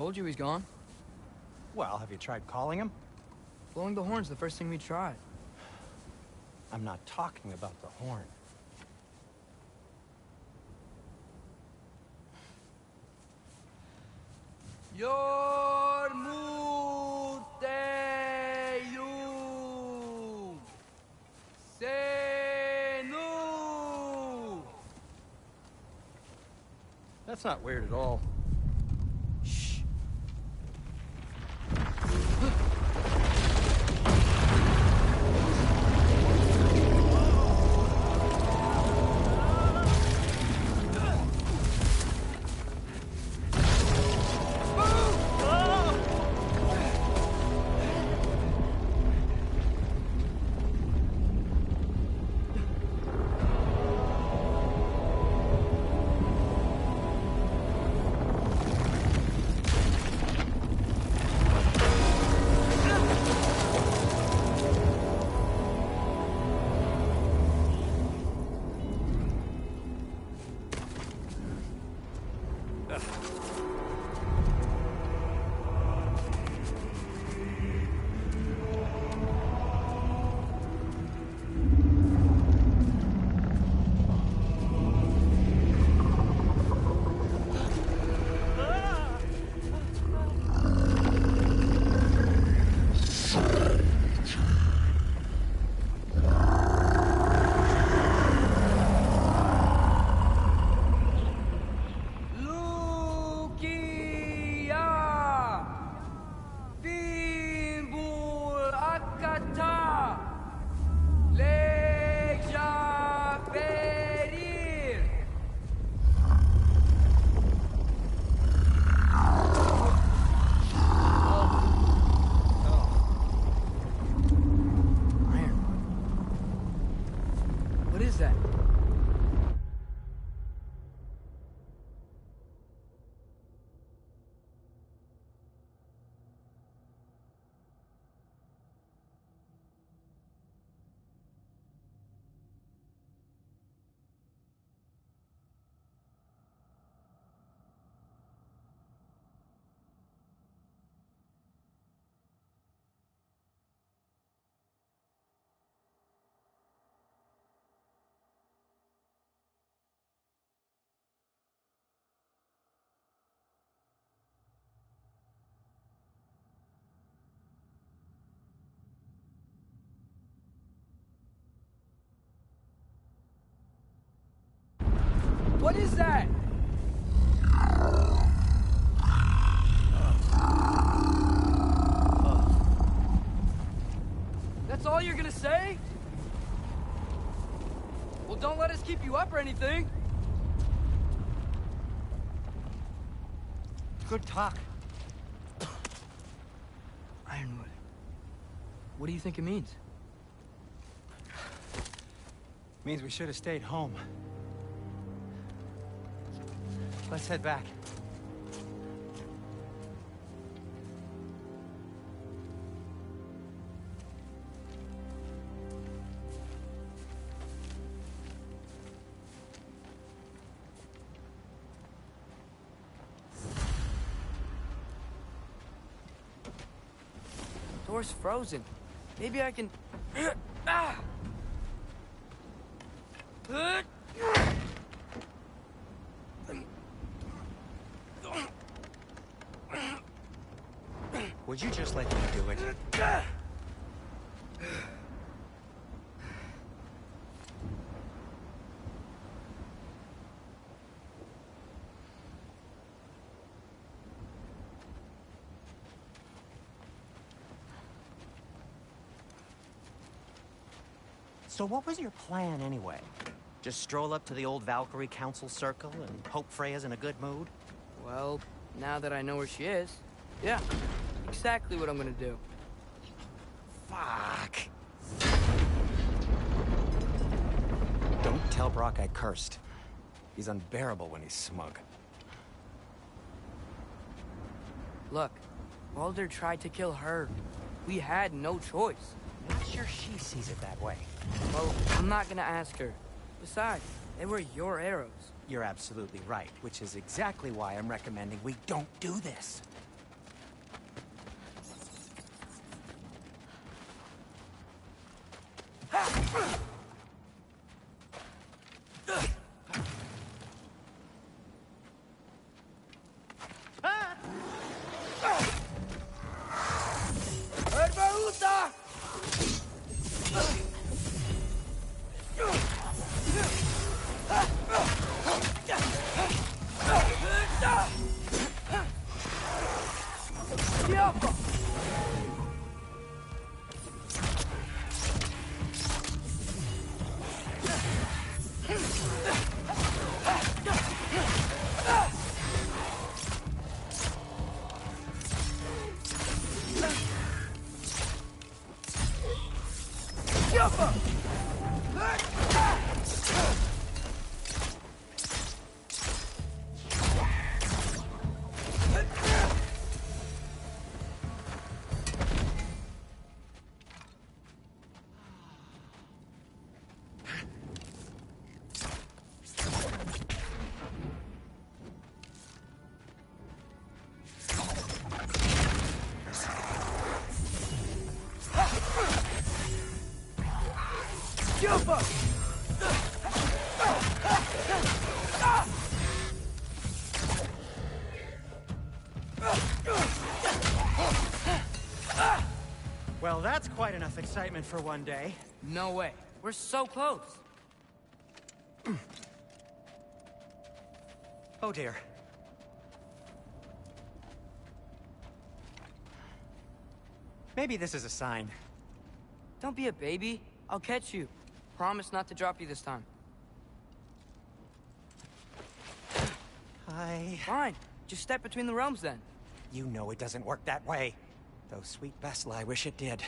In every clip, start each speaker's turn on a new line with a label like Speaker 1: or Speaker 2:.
Speaker 1: Told you he's gone.
Speaker 2: Well, have you tried calling him?
Speaker 1: Blowing the horn's the first thing we tried.
Speaker 2: I'm not talking about the horn.
Speaker 1: Yormuteyu Senu.
Speaker 2: That's not weird at all.
Speaker 1: Shh. What is that? What is that? That's all you're gonna say? Well, don't let us keep you up or anything.
Speaker 2: Good talk.
Speaker 1: Ironwood. What do you think it means?
Speaker 2: Means we should have stayed home. Let's head back.
Speaker 1: Door's frozen. Maybe I can... Ah!
Speaker 2: Would you just let me do it? So what was your plan anyway? Just stroll up to the old Valkyrie Council Circle and hope Freya's in a good mood?
Speaker 1: Well, now that I know where she is, yeah, exactly what I'm gonna do.
Speaker 2: Fuck. Don't tell Brock I cursed. He's unbearable when he's smug.
Speaker 1: Look, Baldur tried to kill her. We had no choice.
Speaker 2: Not sure she sees it that way.
Speaker 1: Well, I'm not gonna ask her. Besides, they were your arrows.
Speaker 2: You're absolutely right, which is exactly why I'm recommending we don't do this. Well, that's quite enough excitement for one day.
Speaker 1: No way. We're so close.
Speaker 2: Oh dear. Maybe this is a sign.
Speaker 1: Don't be a baby. I'll catch you. Promise not to drop you this time. Fine. Just step between the realms then.
Speaker 2: You know it doesn't work that way. Though sweet Vesla, I wish it did.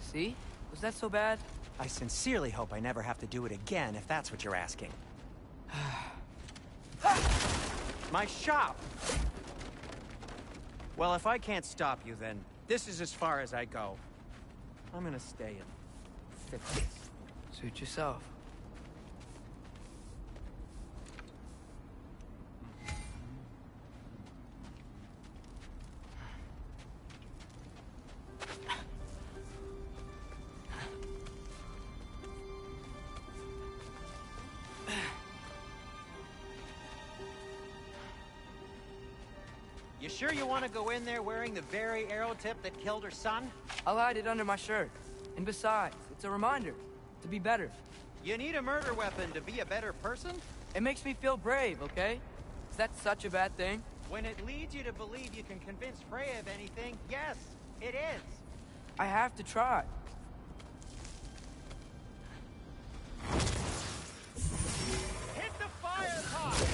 Speaker 1: See? Was that so bad?
Speaker 2: I sincerely hope I never have to do it again, if that's what you're asking. My shop! Well, if I can't stop you, then this is as far as I go. I'm gonna stay and fix this.
Speaker 1: Suit yourself.
Speaker 2: You sure you want to go in there wearing the very arrow tip that killed her son?
Speaker 1: I'll hide it under my shirt. And besides, it's a reminder to be better.
Speaker 2: You need a murder weapon to be a better person?
Speaker 1: It makes me feel brave, okay? Is that such a bad thing?
Speaker 2: When it leads you to believe you can convince Freya of anything, yes, it is.
Speaker 1: I have to try.
Speaker 2: Hit the fire pot!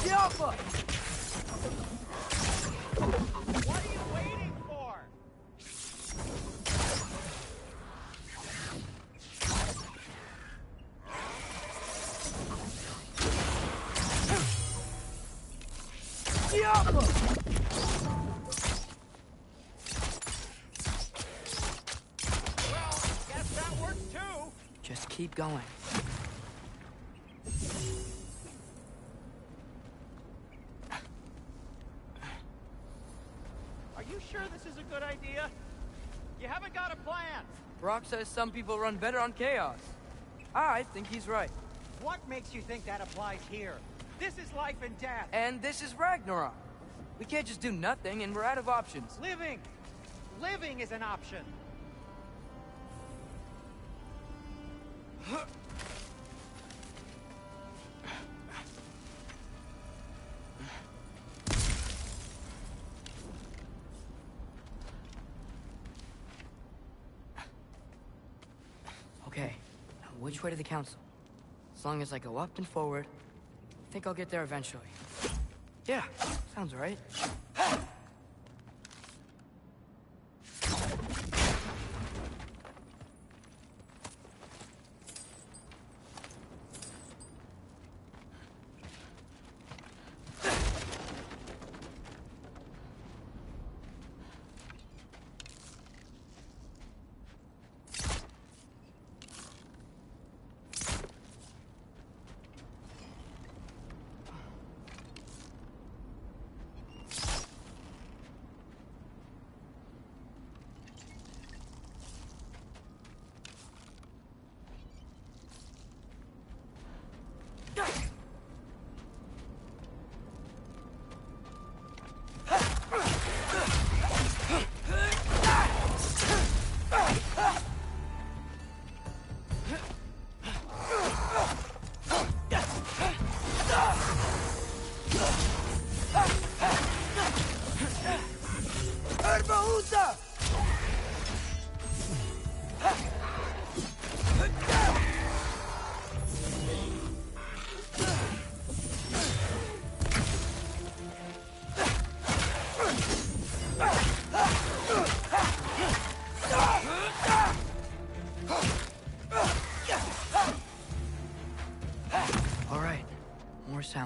Speaker 1: Alpha!
Speaker 2: What are you waiting for?
Speaker 1: Diablo!
Speaker 2: Well, guess that works too.
Speaker 1: Just keep going.
Speaker 2: Are you sure this is a good idea? You haven't got a plan.
Speaker 1: Brock says some people run better on chaos. I think he's right.
Speaker 2: What makes you think that applies here? This is life and death.
Speaker 1: And this is Ragnarok. We can't just do nothing, and we're out of options.
Speaker 2: Living! Living is an option.
Speaker 1: Okay, now which way to the council? As long as I go up and forward, I think I'll get there eventually. Yeah, sounds right.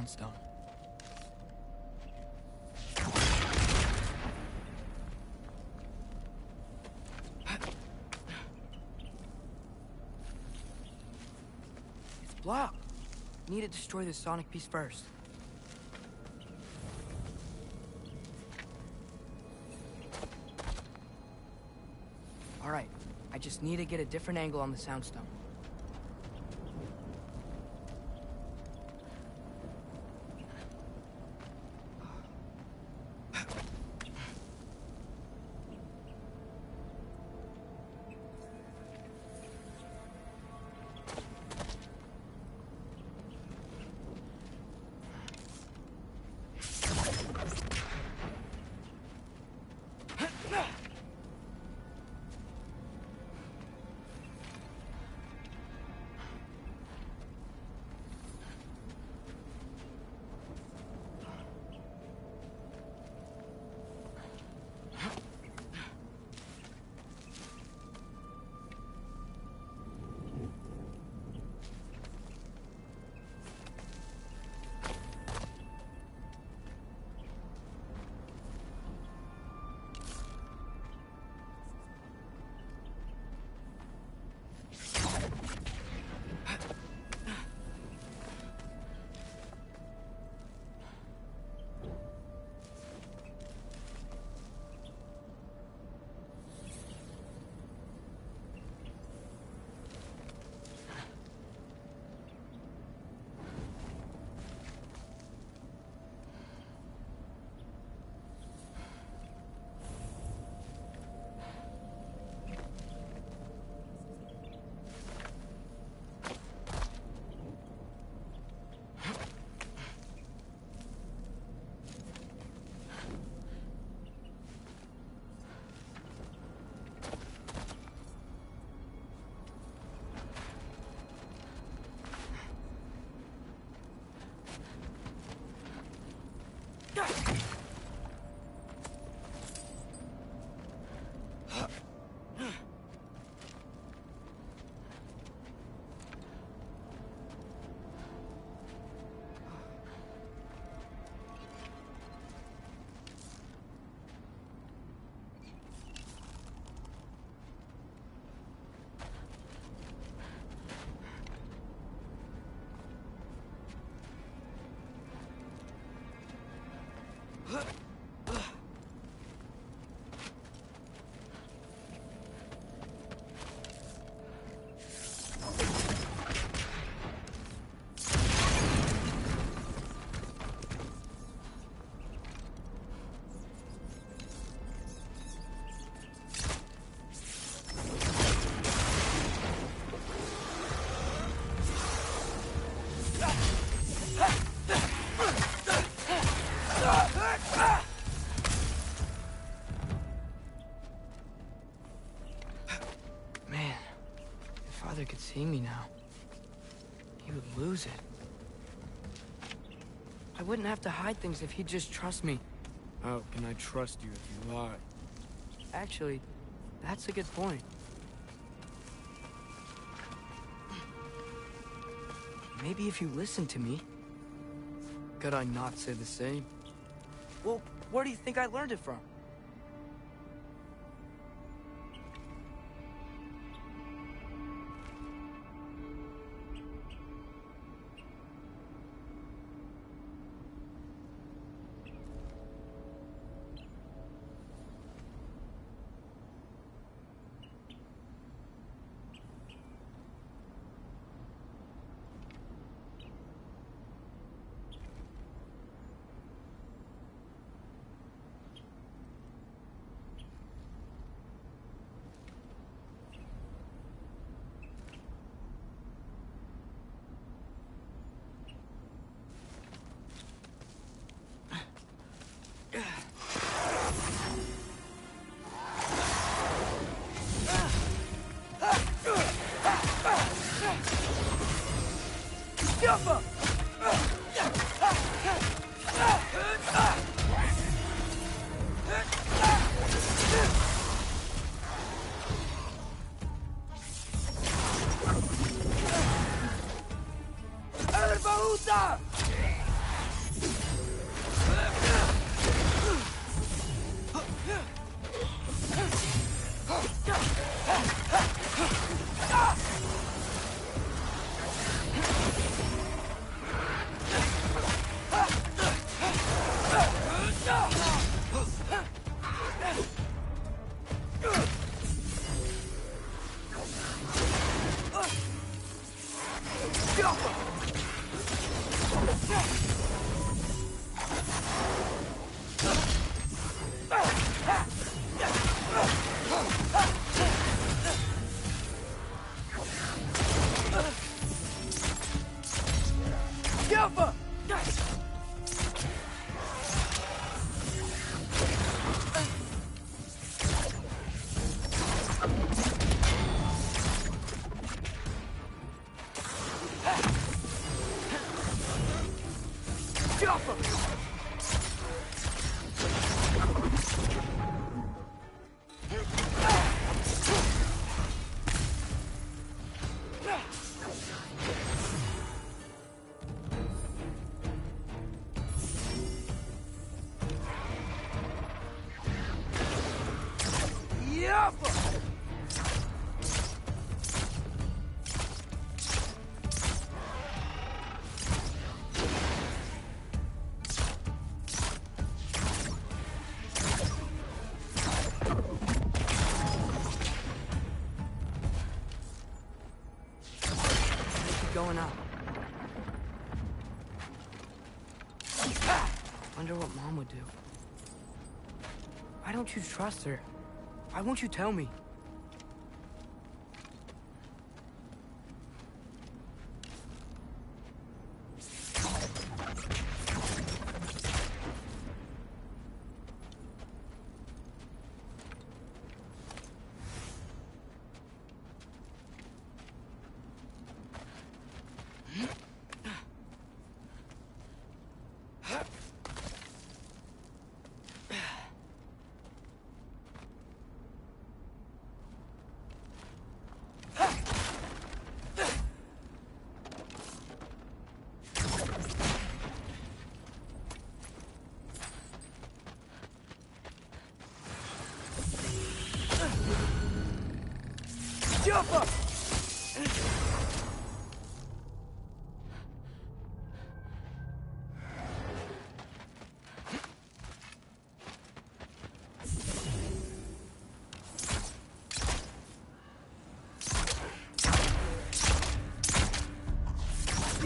Speaker 3: Soundstone.
Speaker 1: It's blocked. Need to destroy the sonic piece first. Alright, I just need to get a different angle on the Soundstone. Man, if Father could see me now, he would lose it. I wouldn't have to hide things if he'd just trust me.
Speaker 3: How can I trust you if you lie?
Speaker 1: Actually, that's a good point. Maybe if you listen to me.
Speaker 3: Could I not say the same?
Speaker 1: Well, where do you think I learned it from? Going up. Wonder what Mom would do. Why don't you trust her? Why won't you tell me? Jump up!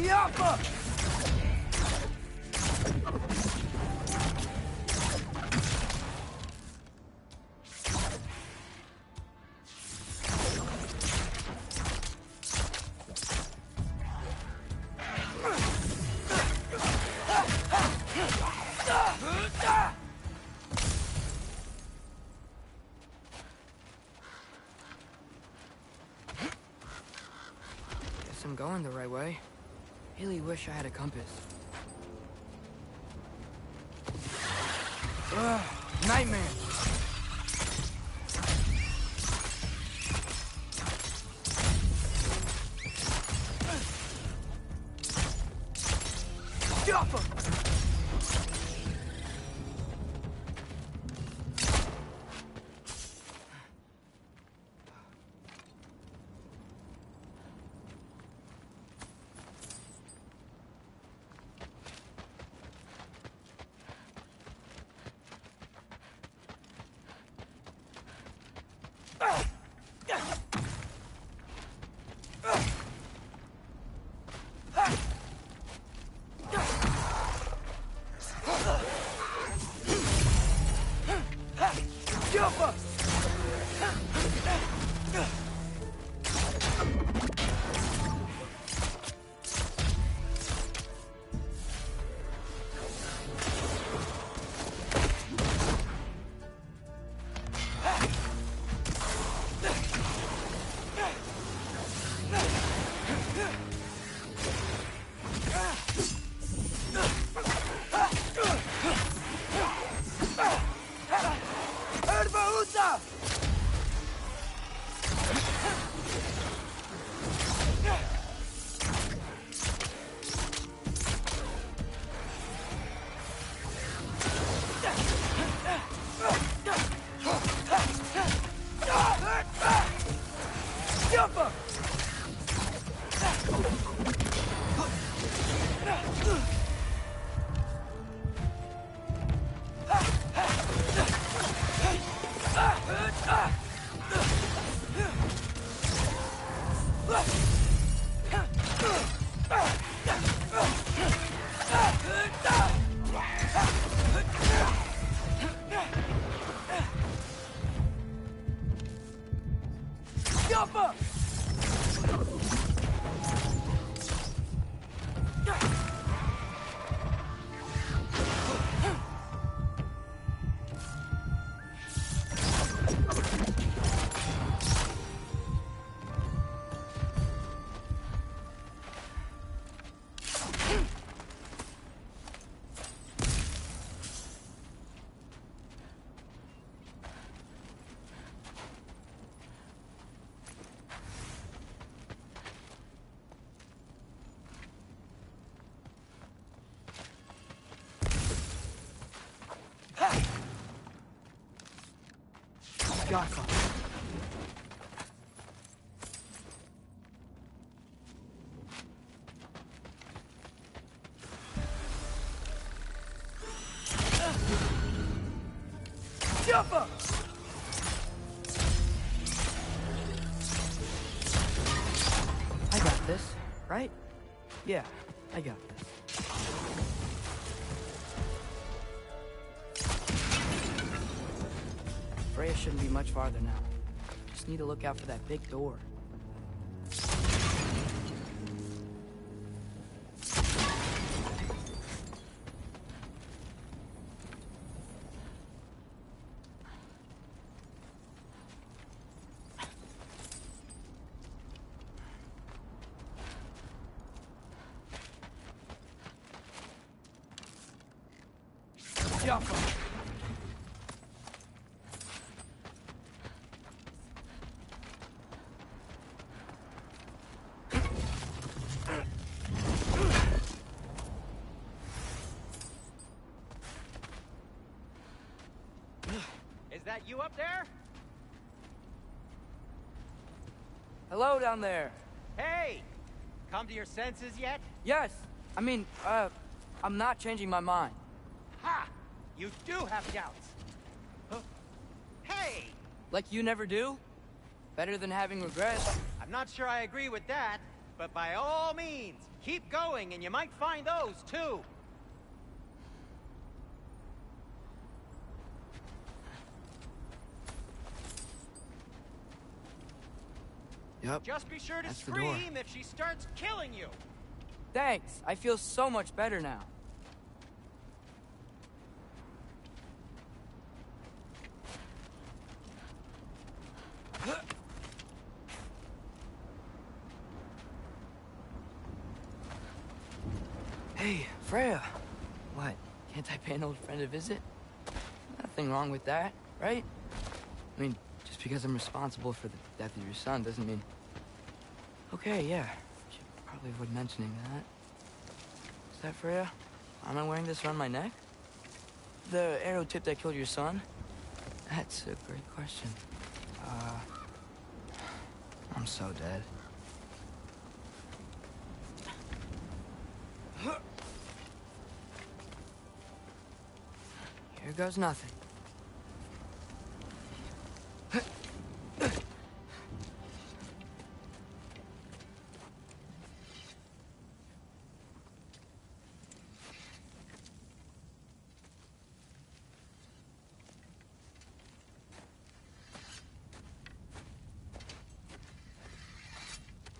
Speaker 1: Yappa! Guess I'm going the right way. Really wish I had a compass. Ugh, nightmare! Stop him! Jaffa. Jaffa! I got this, right? Yeah, I got this. Freya shouldn't be much farther now. Just need to look out for that big door. Jaffa!
Speaker 2: Is that you up there?
Speaker 1: Hello down there.
Speaker 2: Hey! Come to your senses yet?
Speaker 1: Yes, I mean, I'm not changing my mind.
Speaker 2: Ha! You do have doubts. Huh? Hey!
Speaker 1: Like you never do? Better than having regrets.
Speaker 2: I'm not sure I agree with that, but by all means, keep going and you might find those too.
Speaker 3: Yep.
Speaker 2: Just be sure to
Speaker 3: That's the door.
Speaker 2: scream if she starts killing you.
Speaker 1: Thanks, I feel so much better now. Hey, Freya. What? Can't I pay an old friend a visit? Nothing wrong with that, right? I mean, just because I'm responsible for the death of your son doesn't mean... Okay, yeah. Should probably avoid mentioning that. Is that Freya? Am I wearing this around my neck? The arrow tip that killed your son? That's a great question. I'm so dead. Here goes nothing.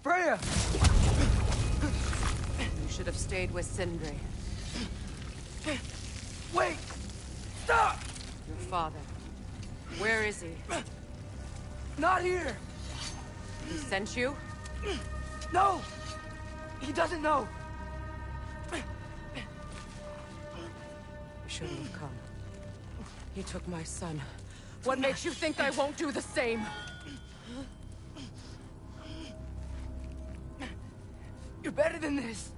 Speaker 1: Freya!
Speaker 4: You should have stayed with Sindri.
Speaker 1: Wait! Stop!
Speaker 4: Your father. Where is he?
Speaker 1: Not here!
Speaker 4: He sent you?
Speaker 1: No! He doesn't know!
Speaker 4: You shouldn't have come. He took my son. What makes you think I won't do the same?
Speaker 1: You're better than this!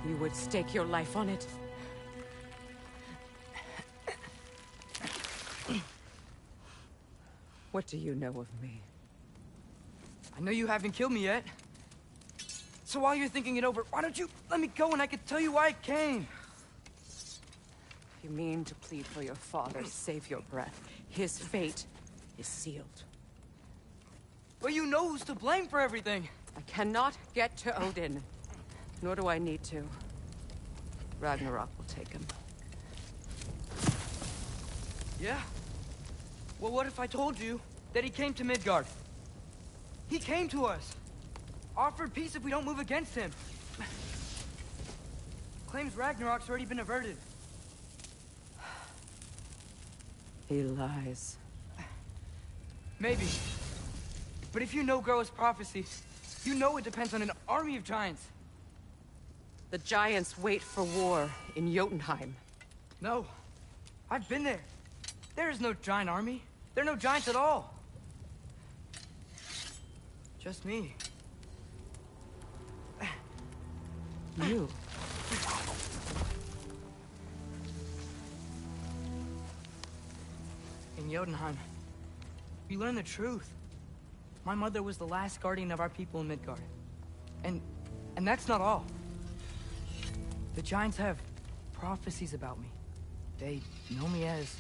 Speaker 4: You would stake your life on it. What do you know of me?
Speaker 1: I know you haven't killed me yet. So while you're thinking it over, why don't you let me go and I can tell you why I came?
Speaker 4: You mean to plead for your father, save your breath. His fate is sealed.
Speaker 1: But you know who's to blame for everything.
Speaker 4: I cannot get to Odin. Nor do I need to. Ragnarok will take him.
Speaker 1: Yeah? Well, what if I told you that he came to Midgard? He came to us. Offered peace if we don't move against him. Claims Ragnarok's already been averted.
Speaker 4: He lies.
Speaker 1: Maybe. But if you know Groa's prophecy, you know it depends on an army of giants.
Speaker 4: The giants wait for war in Jotunheim.
Speaker 1: No. I've been there. There is no giant army. There are no giants at all. Just me.
Speaker 4: You.
Speaker 1: In Jotunheim, we learned the truth. My mother was the last guardian of our people in Midgard. And that's not all. The giants have prophecies about me. They know me as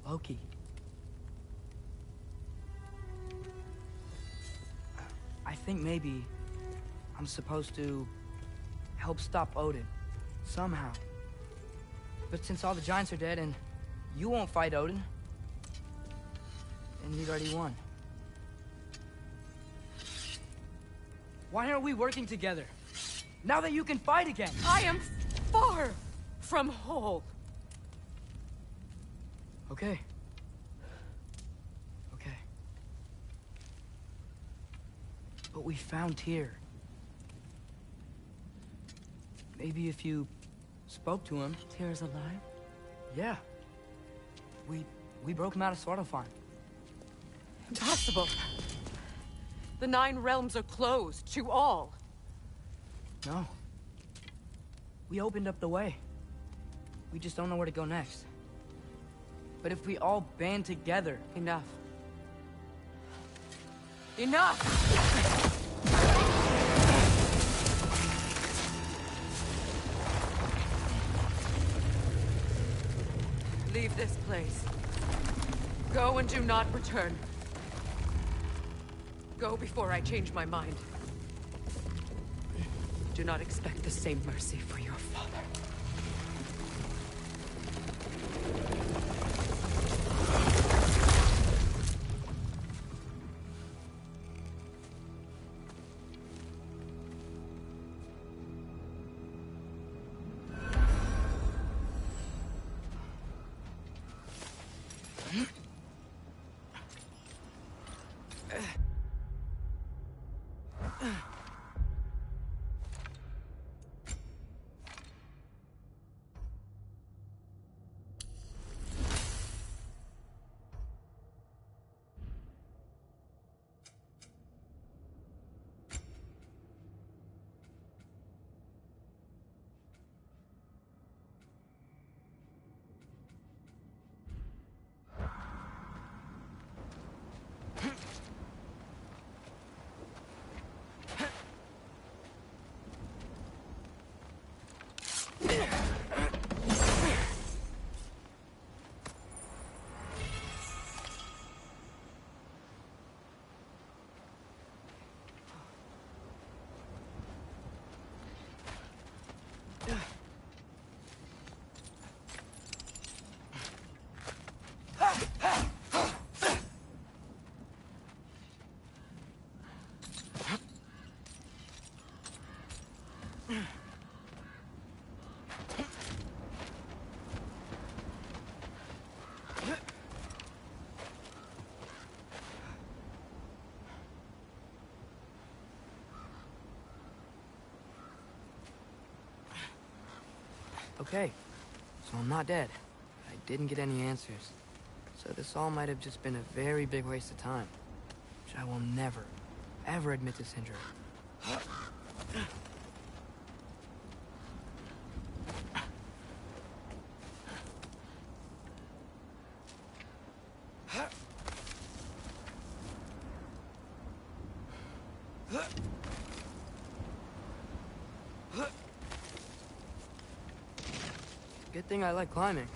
Speaker 1: Loki. I think maybe I'm supposed to help stop Odin, somehow. But since all the giants are dead and you won't fight Odin, and you'd already won. Why aren't we working together? Now that you can fight again!
Speaker 4: I am far from whole.
Speaker 1: Okay. Okay. But we found Tyr. Maybe if you spoke to him...
Speaker 4: Tyr's alive?
Speaker 1: Yeah. We broke him out of Svartalfheim.
Speaker 4: Impossible. The 9 realms are closed to all.
Speaker 1: No. We opened up the way. We just don't know where to go next. But if we all band together...
Speaker 4: Enough. Enough! Leave this place. Go and do not return. Go before I change my mind. Do not expect the same mercy for your father.
Speaker 1: Okay, so I'm not dead. I didn't get any answers. So this all might have just been a very big waste of time. Which I will never, ever admit to Sindri. Good thing I like climbing.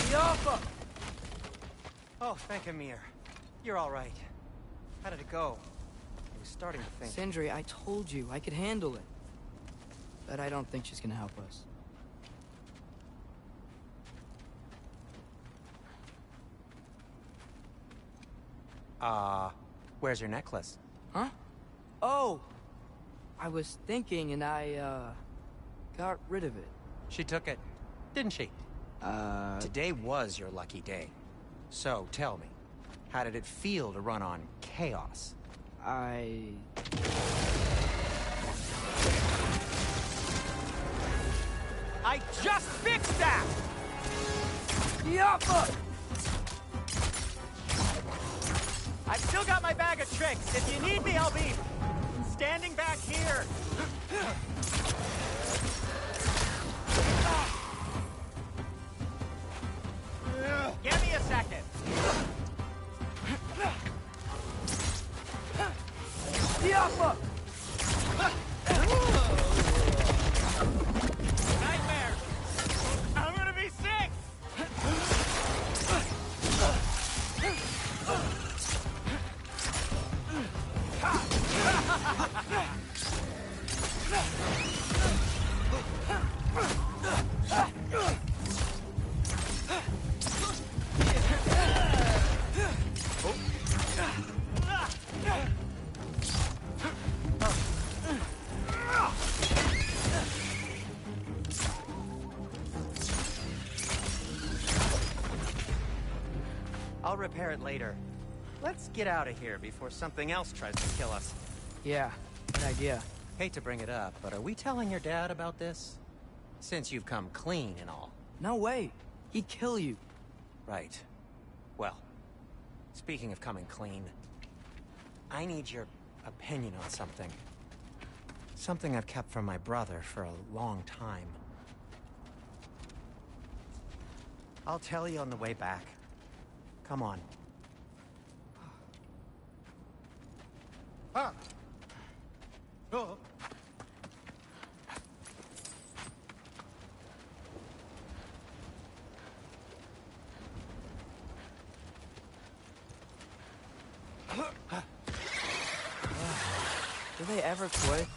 Speaker 1: Yoppa!
Speaker 2: Oh, thank Ymir. You're all right. How did it go? I was starting to think...
Speaker 1: Sindri, I told you I could handle it. But I don't think she's gonna help us.
Speaker 2: Where's your necklace?
Speaker 1: Huh? Oh! I was thinking and I, got rid of it.
Speaker 2: She took it, didn't she? Today was your lucky day. So, tell me, how did it feel to run on chaos?
Speaker 1: I
Speaker 2: just fixed that!
Speaker 1: Yappa!
Speaker 2: I've still got my bag of tricks. If you need me, I'll be standing back here. Give me a second.
Speaker 1: Yappa!
Speaker 2: Nightmare! I'm gonna be sick! I'll repair it later. Let's get out of here before something else tries to kill us.
Speaker 1: Yeah, good idea.
Speaker 2: Hate to bring it up, but are we telling your dad about this? Since you've come clean and all.
Speaker 1: No way. He'd kill you.
Speaker 2: Right. Well, speaking of coming clean, I need your opinion on something. Something I've kept from my brother for a long time. I'll tell you on the way back. Come on. Ah. Oh.
Speaker 1: Do they ever quit?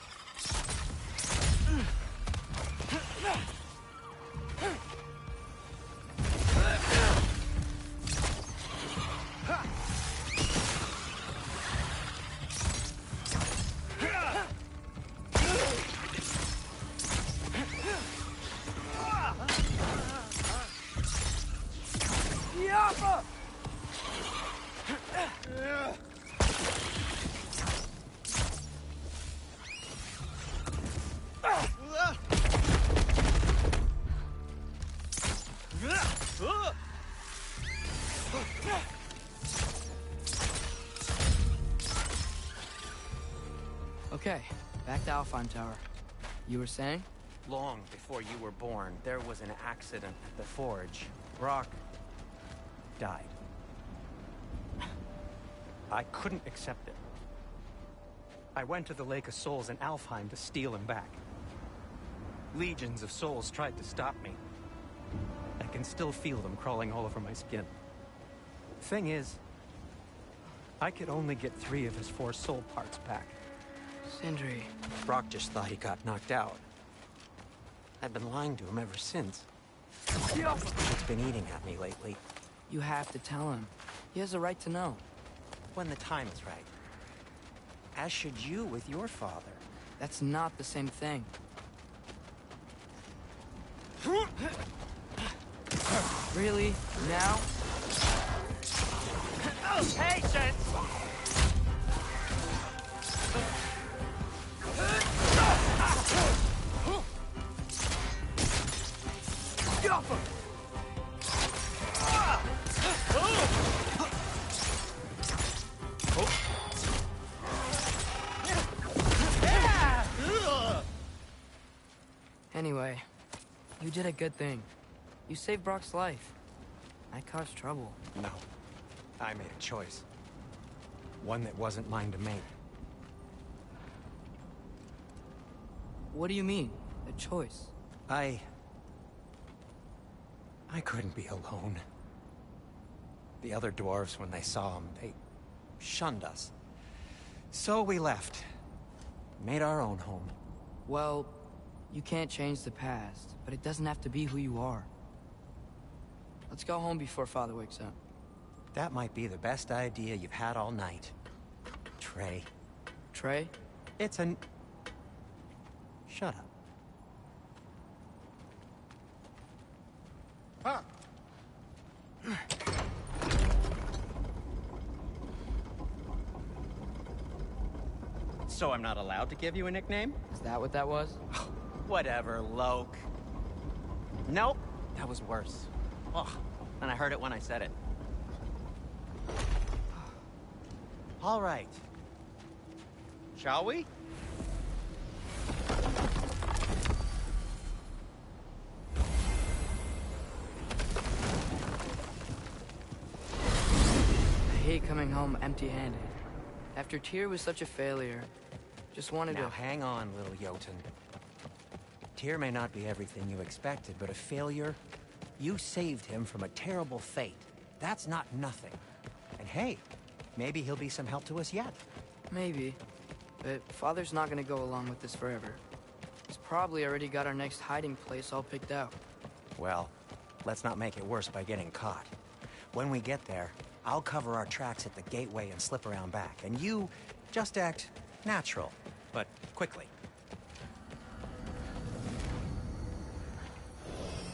Speaker 1: Yappa! Okay, back to Alfheim Tower. You were saying?
Speaker 2: Long before you were born, there was an accident at the forge. Brock died. I couldn't accept it. I went to the Lake of Souls in Alfheim to steal him back. Legions of souls tried to stop me. I can still feel them crawling all over my skin. Thing is, I could only get 3 of his 4 soul parts back.
Speaker 1: Sindri.
Speaker 2: Brock just thought he got knocked out. I've been lying to him ever since. It's been eating at me lately.
Speaker 1: You have to tell him. He has a right to know.
Speaker 2: When the time is right. As should you with your father.
Speaker 1: That's not the same thing. Really? Now?
Speaker 2: Patience!
Speaker 1: Yappa! Anyway, you did a good thing. You saved Brock's life. I caused trouble.
Speaker 2: No. I made a choice. One that wasn't mine to make.
Speaker 1: What do you mean? A choice?
Speaker 2: I couldn't be alone. The other dwarves, when they saw him, they shunned us. So we left. Made our own home.
Speaker 1: Well, you can't change the past, but it doesn't have to be who you are. Let's go home before Father wakes up.
Speaker 2: That might be the best idea you've had all night. Trey.
Speaker 1: Trey?
Speaker 2: It's an... Shut up.
Speaker 3: Huh.
Speaker 2: So I'm not allowed to give you a nickname?
Speaker 1: Is that what that was?
Speaker 2: Whatever, Loke. Nope, that was worse. Ugh, and I heard it when I said it. All right. Shall we?
Speaker 1: I hate coming home empty-handed. After Tyr was such a failure, just wanted
Speaker 2: Now
Speaker 1: to...
Speaker 2: hang on, little Jotun. Tyr may not be everything you expected, but a failure? You saved him from a terrible fate. That's not nothing. And hey, maybe he'll be some help to us yet.
Speaker 1: Maybe. But Father's not gonna go along with this forever. He's probably already got our next hiding place all picked out.
Speaker 2: Well, let's not make it worse by getting caught. When we get there, I'll cover our tracks at the gateway and slip around back. And you just act natural, but quickly.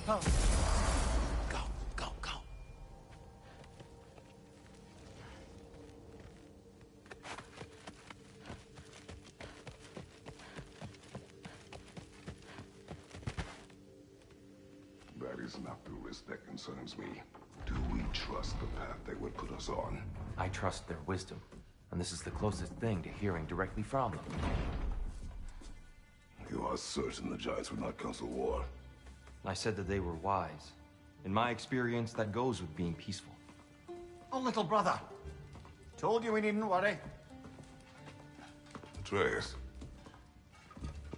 Speaker 2: Oh. Go, go, go.
Speaker 5: That is not the risk that concerns me. Do we trust the path they would put us on?
Speaker 3: I trust their wisdom, and this is the closest thing to hearing directly from them.
Speaker 5: You are certain the Giants would not counsel war?
Speaker 3: I said that they were wise. In my experience, that goes with being peaceful.
Speaker 6: Oh, little brother. Told you we needn't worry.
Speaker 5: Atreus,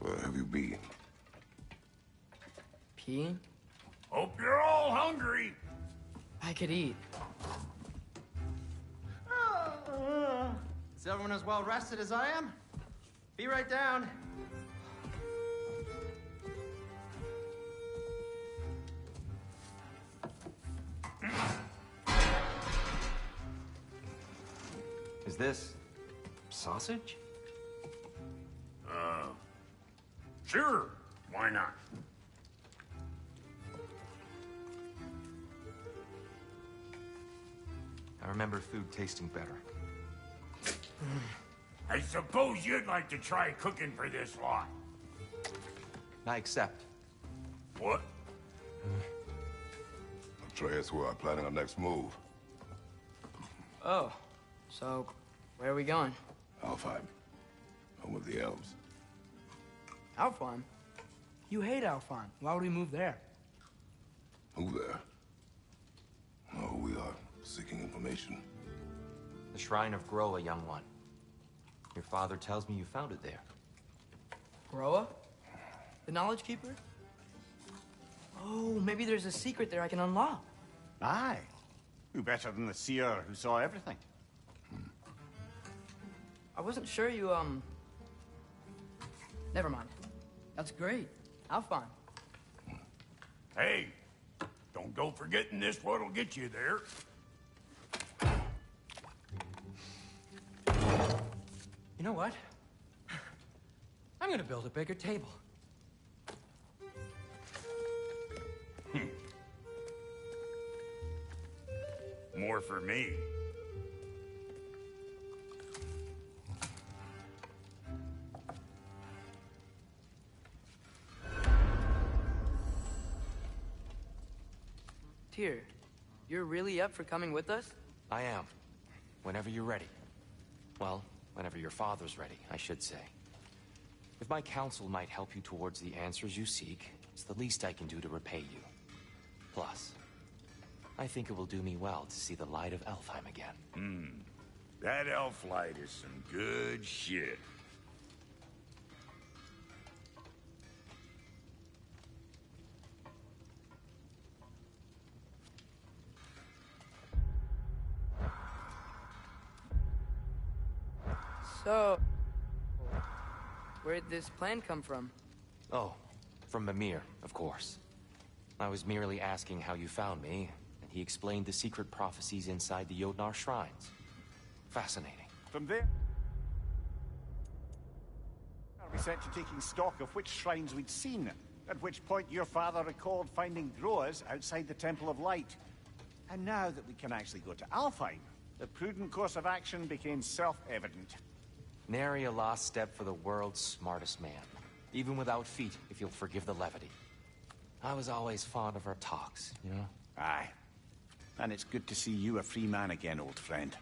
Speaker 5: where have you been?
Speaker 1: Peeing?
Speaker 6: Hope you're all hungry.
Speaker 1: I could eat.
Speaker 2: Is everyone as well rested as I am? Be right down.
Speaker 3: Is this... sausage?
Speaker 6: Sure. Why not?
Speaker 3: I remember food tasting better.
Speaker 6: I suppose you'd like to try cooking for this lot.
Speaker 3: I accept.
Speaker 6: What?
Speaker 5: Atreus, we are planning our next move.
Speaker 1: Oh, so where are we going?
Speaker 5: Alfheim, home of the elves.
Speaker 1: Alfheim? You hate Alfheim. Why would we move there?
Speaker 5: Move there? No, we are seeking information.
Speaker 3: The Shrine of Groa, young one. Your father tells me you found it there.
Speaker 1: Groa? The Knowledge Keeper? Oh, maybe there's a secret there I can unlock.
Speaker 6: Aye. Who better than the seer who saw everything?
Speaker 1: I wasn't sure you, Never mind. That's great. Alfheim.
Speaker 6: Hey, don't go forgetting this what'll get you there.
Speaker 2: You know what? I'm gonna build a bigger table.
Speaker 6: More for me.
Speaker 1: Tyr, you're really up for coming with us?
Speaker 3: I am. Whenever you're ready. Well, whenever your father's ready, I should say. If my counsel might help you towards the answers you seek, it's the least I can do to repay you. Plus, I think it will do me well to see the light of Alfheim again.
Speaker 6: That elf light is some good shit.
Speaker 1: So, where'd this plan come from?
Speaker 3: Oh, from Mimir, of course. I was merely asking how you found me, and he explained the secret prophecies inside the Jotnar shrines. Fascinating.
Speaker 6: From there,
Speaker 7: We set to taking stock of which shrines we'd seen, at which point your father recalled finding Groas outside the Temple of Light. And now that we can actually go to Alfheim, the prudent course of action became self-evident.
Speaker 3: Nary a lost step for the world's smartest man. Even without feet, if you'll forgive the levity. I was always fond of our talks, you know?
Speaker 7: Aye. And it's good to see you a free man again, old friend.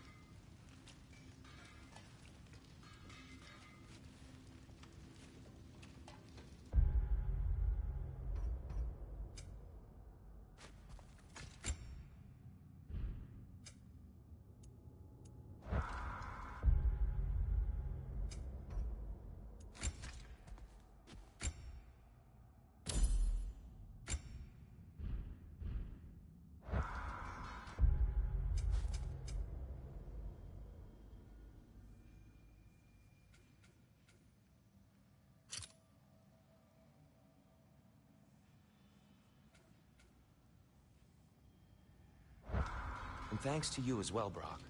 Speaker 3: And thanks to you as well, Brock.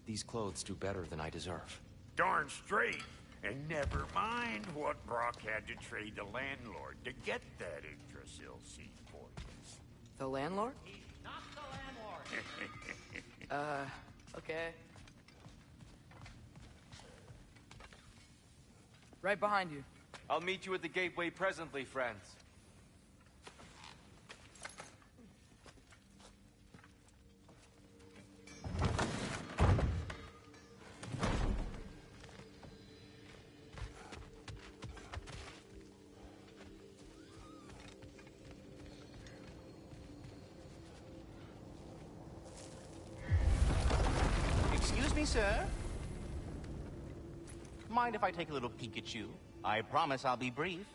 Speaker 3: These clothes do better than I deserve.
Speaker 6: Darn straight. And never mind what Brock had to trade the landlord to get that Yggdrasil seed for you.
Speaker 1: The landlord?
Speaker 6: He's not the landlord.
Speaker 1: Okay. Right behind you.
Speaker 3: I'll meet you at the gateway presently, friends.
Speaker 8: Excuse me, sir? Mind if I take a little peek at you? I promise I'll be brief.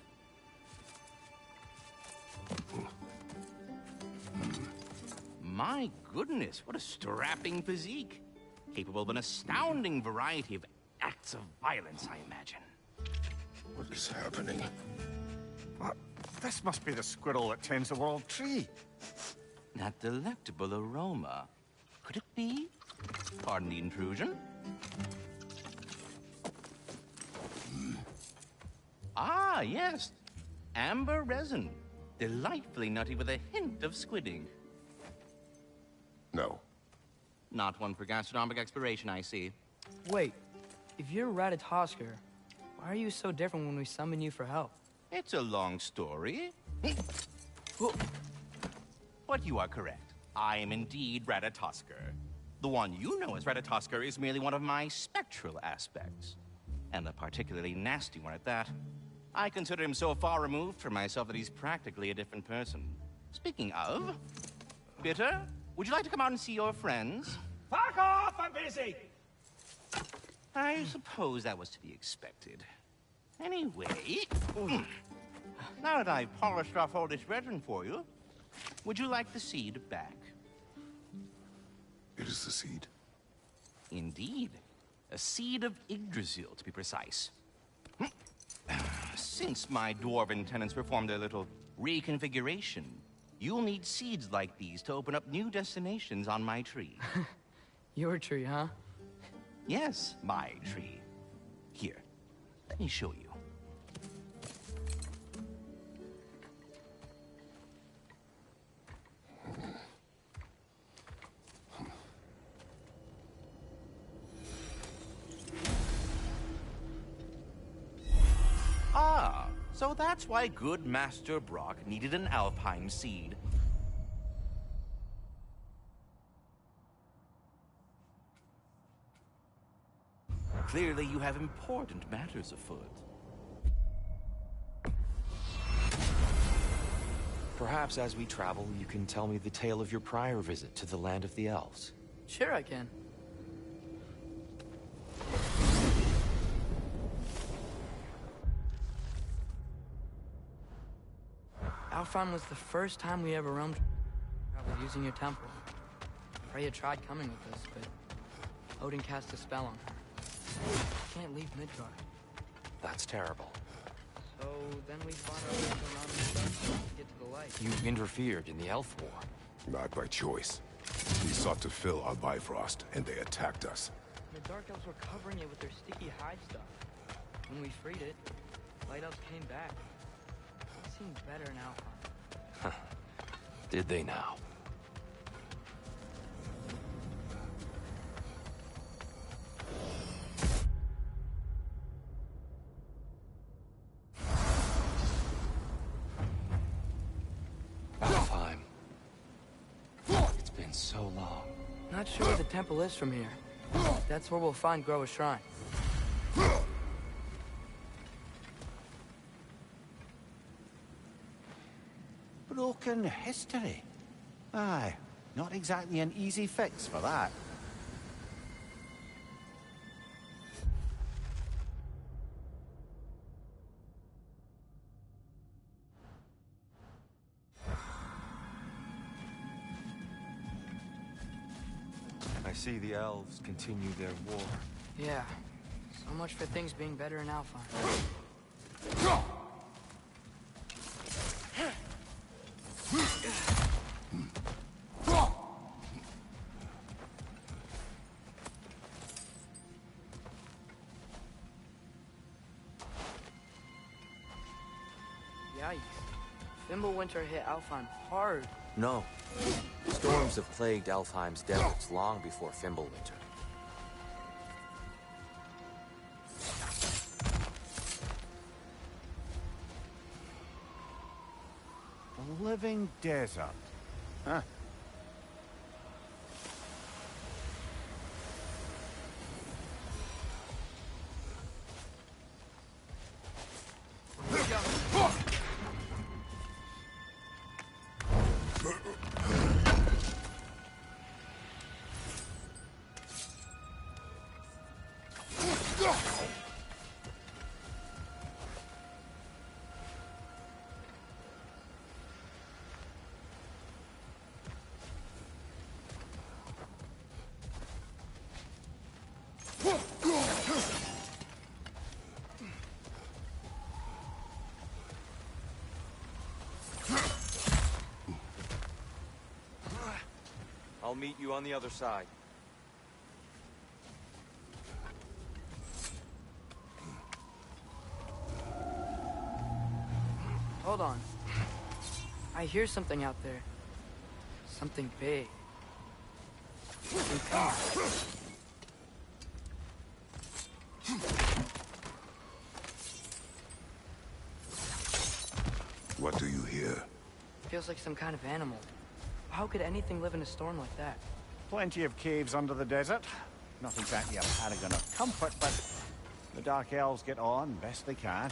Speaker 8: My goodness, what a strapping physique. Capable of an astounding variety of acts of violence, I imagine.
Speaker 5: What is happening?
Speaker 7: What? This must be the squirrel that tends the world tree.
Speaker 8: That delectable aroma. Could it be? Pardon the intrusion. Ah, yes. Amber resin. Delightfully nutty with a hint of squidding.
Speaker 5: No.
Speaker 8: Not one for gastronomic exploration, I see.
Speaker 1: Wait, if you're Ratatoskr, why are you so different when we summon you for help?
Speaker 8: It's a long story. But you are correct. I am indeed Ratatoskr. The one you know as Ratatoskr is merely one of my spectral aspects. And a particularly nasty one at that. I consider him so far removed from myself that he's practically a different person. Speaking of, Bitter, would you like to come out and see your friends?
Speaker 2: Fuck off! I'm busy!
Speaker 8: I suppose that was to be expected. Anyway, now that I've polished off all this resin for you, would you like the seed back?
Speaker 5: It is the seed.
Speaker 8: Indeed. A seed of Yggdrasil, to be precise. Since my dwarven tenants performed their little reconfiguration, you'll need seeds like these to open up new destinations on my tree.
Speaker 1: Your tree, huh?
Speaker 8: Yes, my tree. Here, let me show you. Ah, so that's why good Master Brock needed an Alfheim seed. Clearly you have important matters afoot.
Speaker 3: Perhaps as we travel, you can tell me the tale of your prior visit to the land of the elves.
Speaker 1: Sure I can. Alfheim was the first time we ever roamed. I was using your temple. Freya tried coming with us, but Odin cast a spell on her. Can't leave Midgard.
Speaker 3: That's terrible.
Speaker 1: So then we fought our way around and stuff to get to the light.
Speaker 3: You interfered in the Elf War.
Speaker 5: Not by choice. We sought to fill our Bifrost, and they attacked us.
Speaker 1: The Dark Elves were covering it with their sticky hide stuff. When we freed it, Light Elves came back. They seemed better now.
Speaker 3: Did they now? Alfheim. It's been so long.
Speaker 1: Not sure where the temple is from here. That's where we'll find Groa's shrine.
Speaker 7: Broken history. Aye, not exactly an easy fix for that.
Speaker 3: I see the elves continue their war.
Speaker 1: Yeah. So much for things being better in Alfheim. Yikes. Fimbulwinter hit Alfheim hard.
Speaker 3: No. Storms have plagued Alfheim's deserts long before Fimbulwinter.
Speaker 7: A living desert. Huh.
Speaker 3: I'll meet you on the other side.
Speaker 1: Hold on. I hear something out there. Something big. Something coming.
Speaker 5: What do you hear?
Speaker 1: Feels like some kind of animal. How could anything live in a storm like that?
Speaker 7: Plenty of caves under the desert. Not exactly a paragon of comfort, but the Dark Elves get on best they can.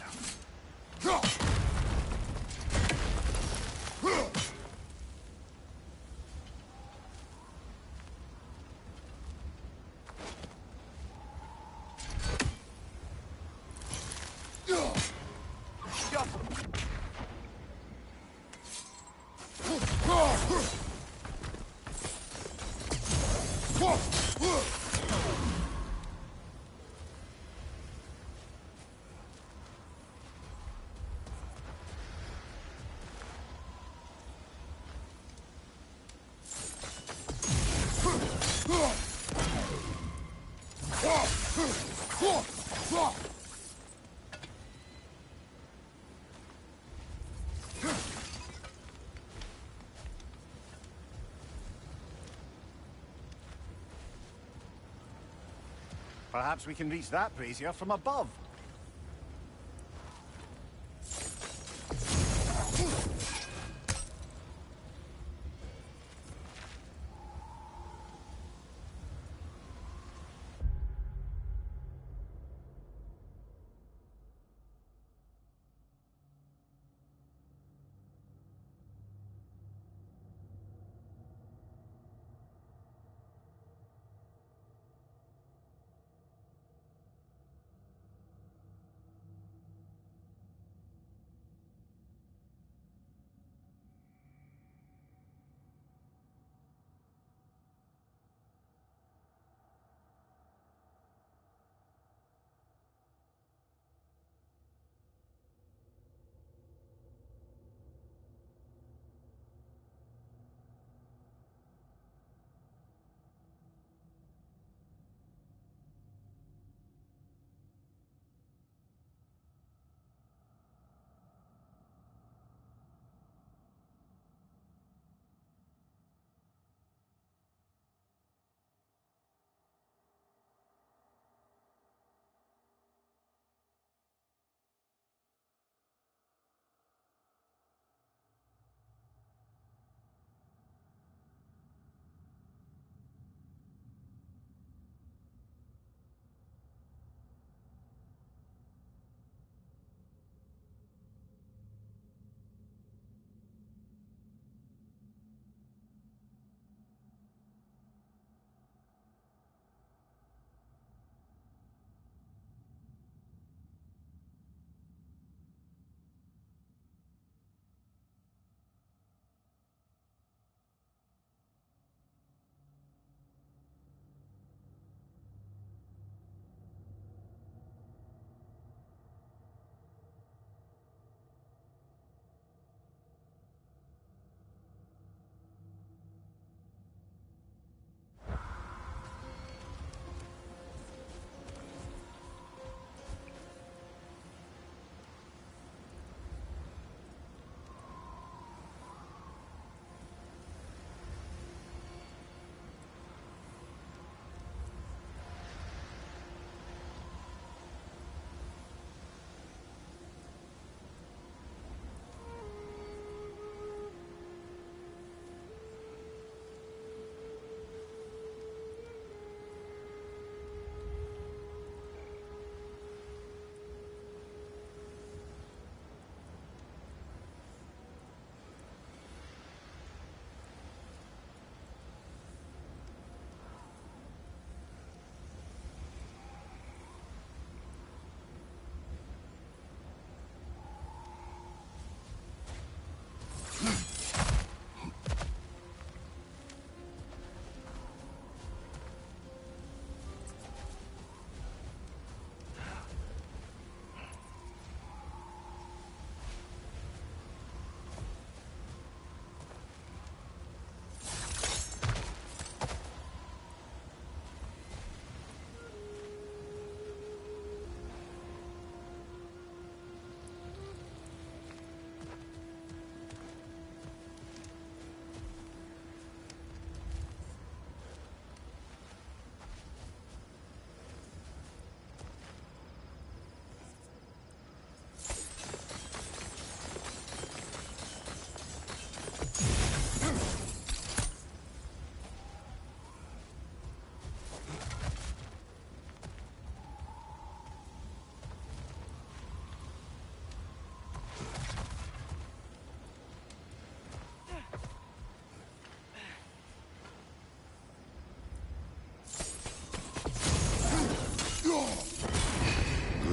Speaker 7: Perhaps we can reach that brazier from above.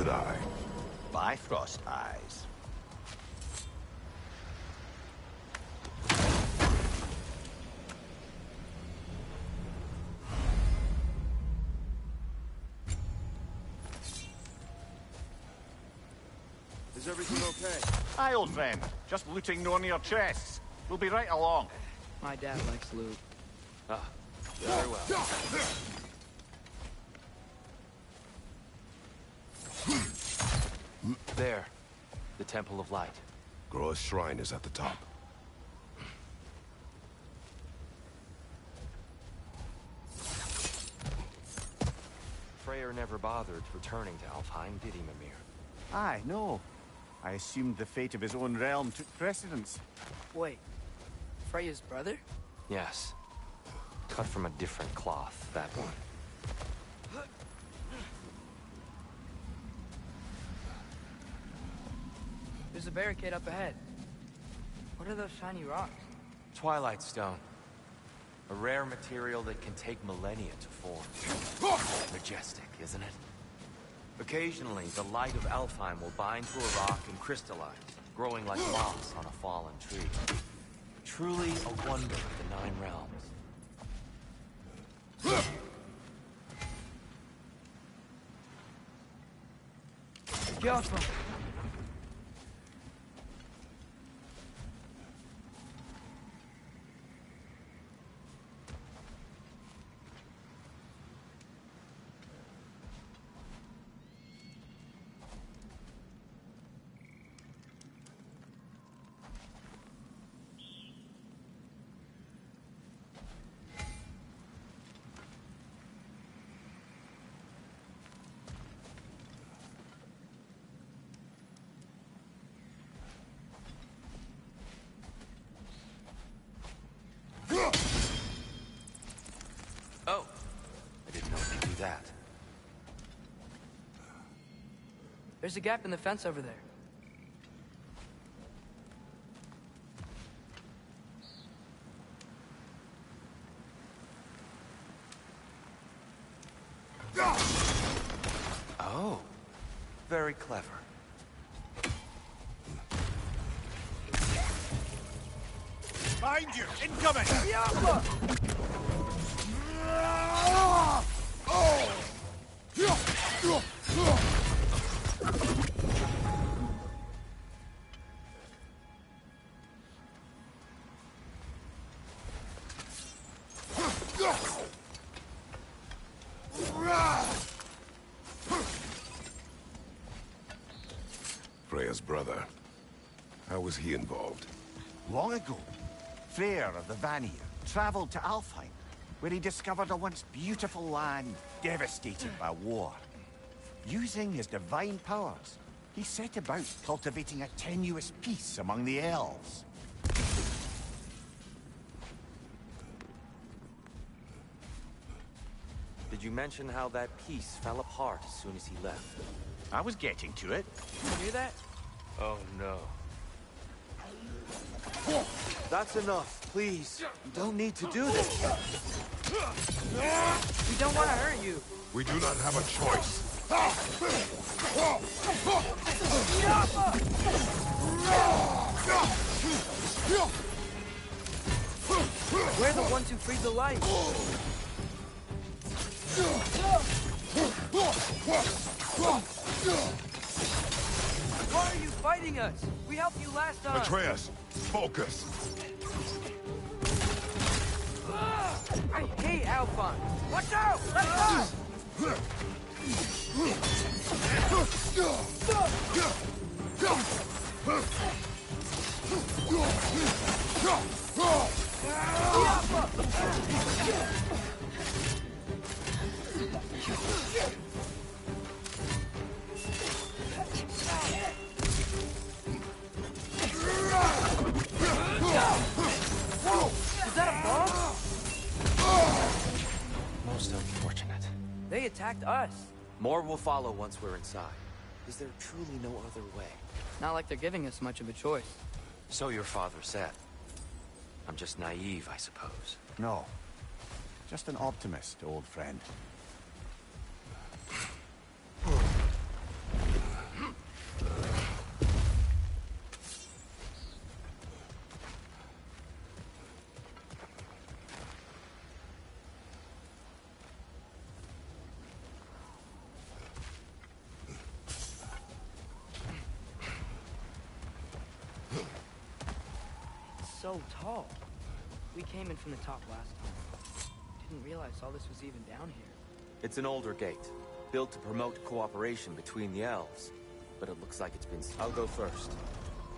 Speaker 5: Good eye.
Speaker 7: Bifrost eyes.
Speaker 9: Is everything okay?
Speaker 7: Aye, old friend. Just looting no near chests. We'll be right along.
Speaker 1: My dad likes loot.
Speaker 3: Ah, very well. There. The Temple of Light.
Speaker 5: Groa's shrine is at the top.
Speaker 3: Freyr never bothered returning to Alfheim, did he, Mimir?
Speaker 7: Aye, no. I assumed the fate of his own realm took precedence.
Speaker 1: Wait, Freya's brother?
Speaker 3: Yes. Cut from a different cloth, that one.
Speaker 1: There's a barricade up ahead. What are those shiny rocks?
Speaker 3: Twilight Stone. A rare material that can take millennia to form. Majestic, isn't it? Occasionally, the light of Alfheim will bind to a rock and crystallize, growing like moss on a fallen tree. Truly a wonder of the Nine Realms.
Speaker 1: Careful!
Speaker 3: Oh, I didn't know you could do that.
Speaker 1: There's a gap in the fence over there.
Speaker 3: Oh, very clever.
Speaker 7: Behind you! Incoming!
Speaker 5: Freya's brother. How was he involved?
Speaker 7: Long ago, Freyr of the Vanir traveled to Alfheim, where he discovered a once beautiful land devastated by war. Using his divine powers, he set about cultivating a tenuous peace among the elves.
Speaker 3: Did you mention how that piece fell apart as soon as he left?
Speaker 7: I was getting to it.
Speaker 1: You do that?
Speaker 3: Oh no. That's enough, please. You don't need to do this.
Speaker 1: We don't want to hurt you.
Speaker 5: We do not have a choice.
Speaker 1: We're the ones who freed the light. Why are you fighting us? We helped you last time.
Speaker 5: Atreus, focus.
Speaker 1: I hate Alphonse. Watch out! Let's go! Is that a bomb?
Speaker 3: Most unfortunate.
Speaker 1: They attacked us.
Speaker 3: More will follow once we're inside. Is there truly no other way?
Speaker 1: Not like they're giving us much of a choice.
Speaker 3: So your father said. I'm just naive, I suppose.
Speaker 7: No. Just an optimist, old friend.
Speaker 1: so tall. We came in from the top last time. Didn't realize all this was even down here.
Speaker 3: It's an older gate, built to promote cooperation between the elves. But it looks like it's been... I'll go first.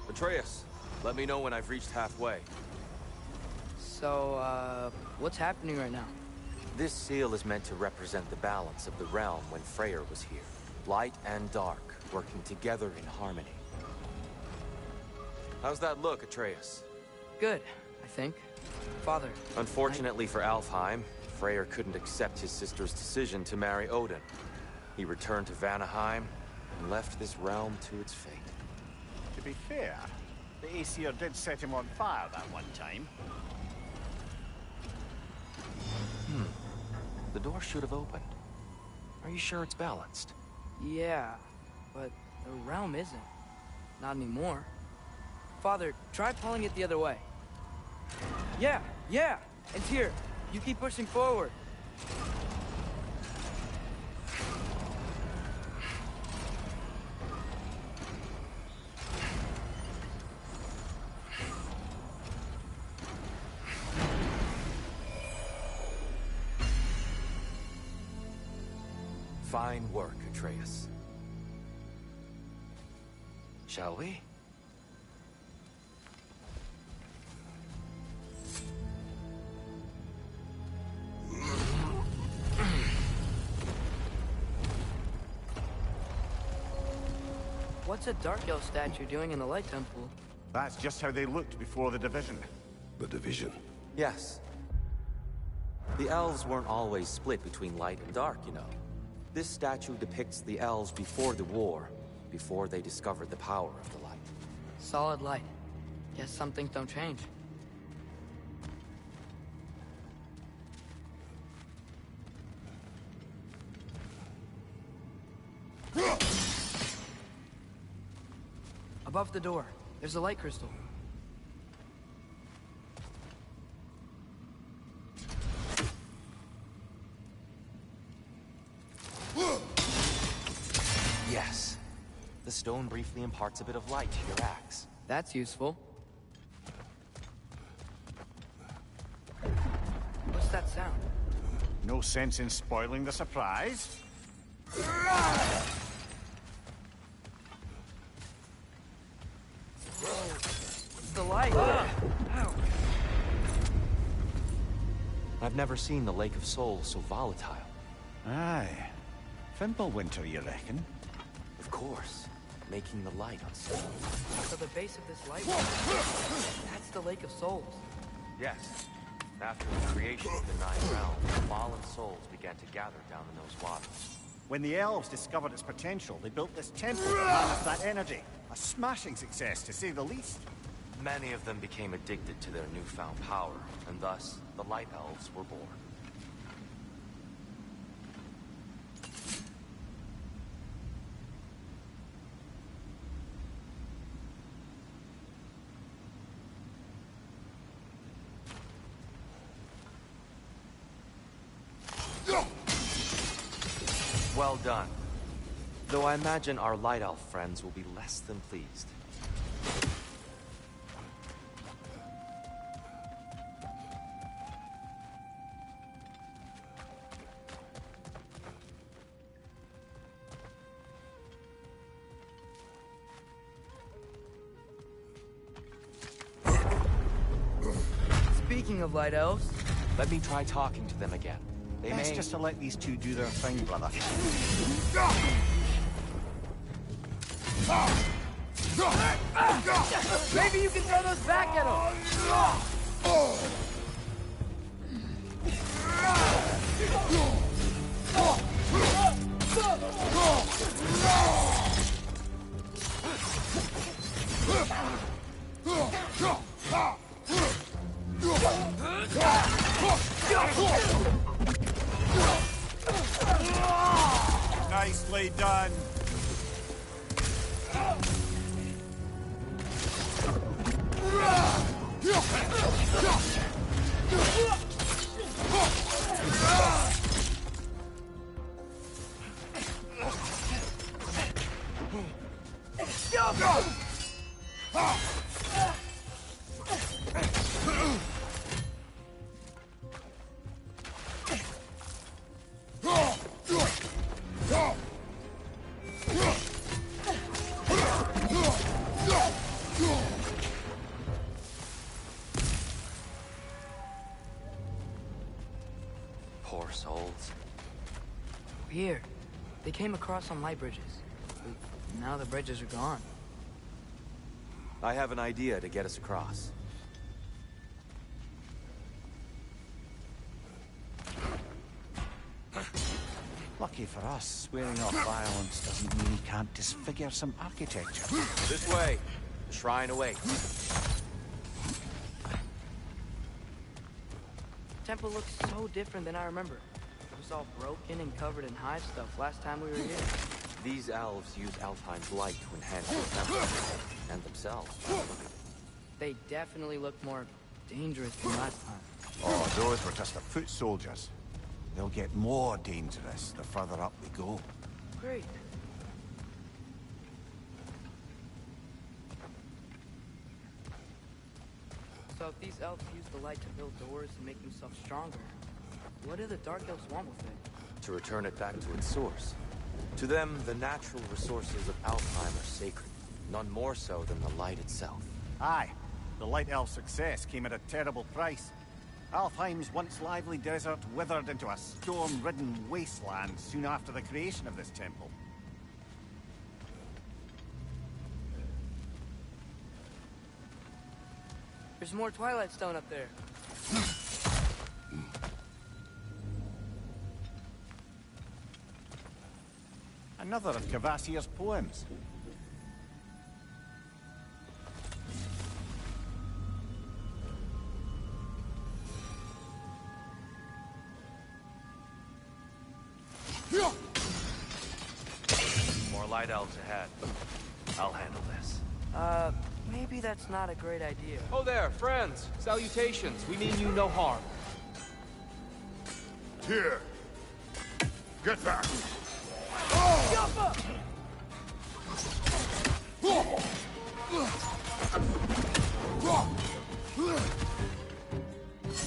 Speaker 3: Atreus, let me know when I've reached halfway.
Speaker 1: So, what's happening right now?
Speaker 3: This seal is meant to represent the balance of the realm when Freyr was here. Light and dark, working together in harmony. How's that look, Atreus?
Speaker 1: Good, I think. Father...
Speaker 3: Unfortunately for Alfheim, Freyr couldn't accept his sister's decision to marry Odin. He returned to Vanaheim and left this realm to its fate.
Speaker 7: To be fair, the Aesir did set him on fire that one time.
Speaker 3: The door should have opened. Are you sure it's balanced?
Speaker 1: Yeah, but the realm isn't. Not anymore. Father, try pulling it the other way. Yeah! And here, you keep pushing forward.
Speaker 3: Fine work, Atreus. Shall we?
Speaker 1: What's a Dark Elf statue doing in the Light Temple?
Speaker 7: That's just how they looked before the division.
Speaker 5: The division.
Speaker 3: Yes. The elves weren't always split between light and dark, you know. This statue depicts the elves before the war, before they discovered the power of the light.
Speaker 1: Solid light. Guess some things don't change. Above the door, there's a light crystal.
Speaker 3: Yes. The stone briefly imparts a bit of light to your axe.
Speaker 1: That's useful. What's that sound?
Speaker 7: No sense in spoiling the surprise.
Speaker 1: It's the light! Ow.
Speaker 3: I've never seen the Lake of Souls so volatile.
Speaker 7: Aye. Fimbulwinter, you reckon?
Speaker 3: Of course. Making the light unstable.
Speaker 1: So the base of this light, that's the Lake of Souls.
Speaker 3: Yes. After the creation of the Nine Realms, fallen souls began to gather down in those waters.
Speaker 7: When the elves discovered its potential, they built this temple to harness that energy. A smashing success, to say the least.
Speaker 3: Many of them became addicted to their newfound power, and thus, the Light Elves were born. Well done. Though I imagine our Light Elf friends will be less than pleased.
Speaker 1: Speaking of Light Elves...
Speaker 3: Let me try talking to them again. They
Speaker 7: Best
Speaker 3: may...
Speaker 7: just to let these two do their thing, brother.
Speaker 1: Maybe you can throw those back at them!
Speaker 7: Nicely done.
Speaker 1: Here. They came across on light bridges. But now the bridges are gone.
Speaker 3: I have an idea to get us across.
Speaker 7: Lucky for us, swearing off violence doesn't mean he can't disfigure some architecture.
Speaker 3: This way. The shrine awaits.
Speaker 1: Temple looks so different than I remember. It was all broken and covered in hive stuff last time we were here.
Speaker 3: These elves use Alfheim's light to enhance their temple and themselves.
Speaker 1: They definitely look more dangerous than last time.
Speaker 7: Oh, those were just the foot soldiers. They'll get more dangerous the further up we go.
Speaker 1: Great. So if these elves use the light to build doors and make themselves stronger, what do the Dark Elves want with it?
Speaker 3: To return it back to its source. To them, the natural resources of Alfheim are sacred, none more so than the light itself.
Speaker 7: Aye, the Light Elf success came at a terrible price. Alfheim's once lively desert withered into a storm-ridden wasteland soon after the creation of this temple.
Speaker 1: There's more Twilight Stone up there.
Speaker 7: Another of Kvasir's poems.
Speaker 3: More light elves ahead. I'll handle this.
Speaker 1: Maybe that's not a great idea.
Speaker 3: Oh there, friends. Salutations. We mean you no harm.
Speaker 5: Here! Get back!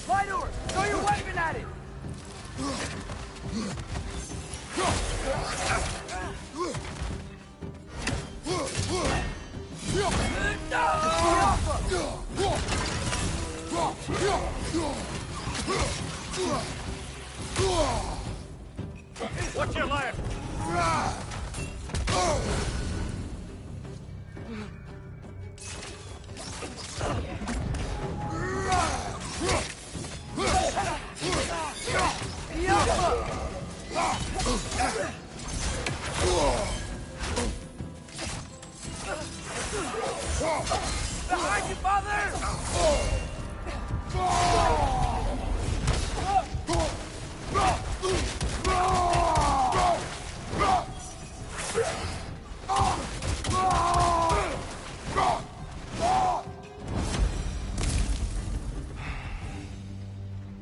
Speaker 1: Lidor! Throw your weapon at it!
Speaker 7: What's your left?
Speaker 1: Behind you, father!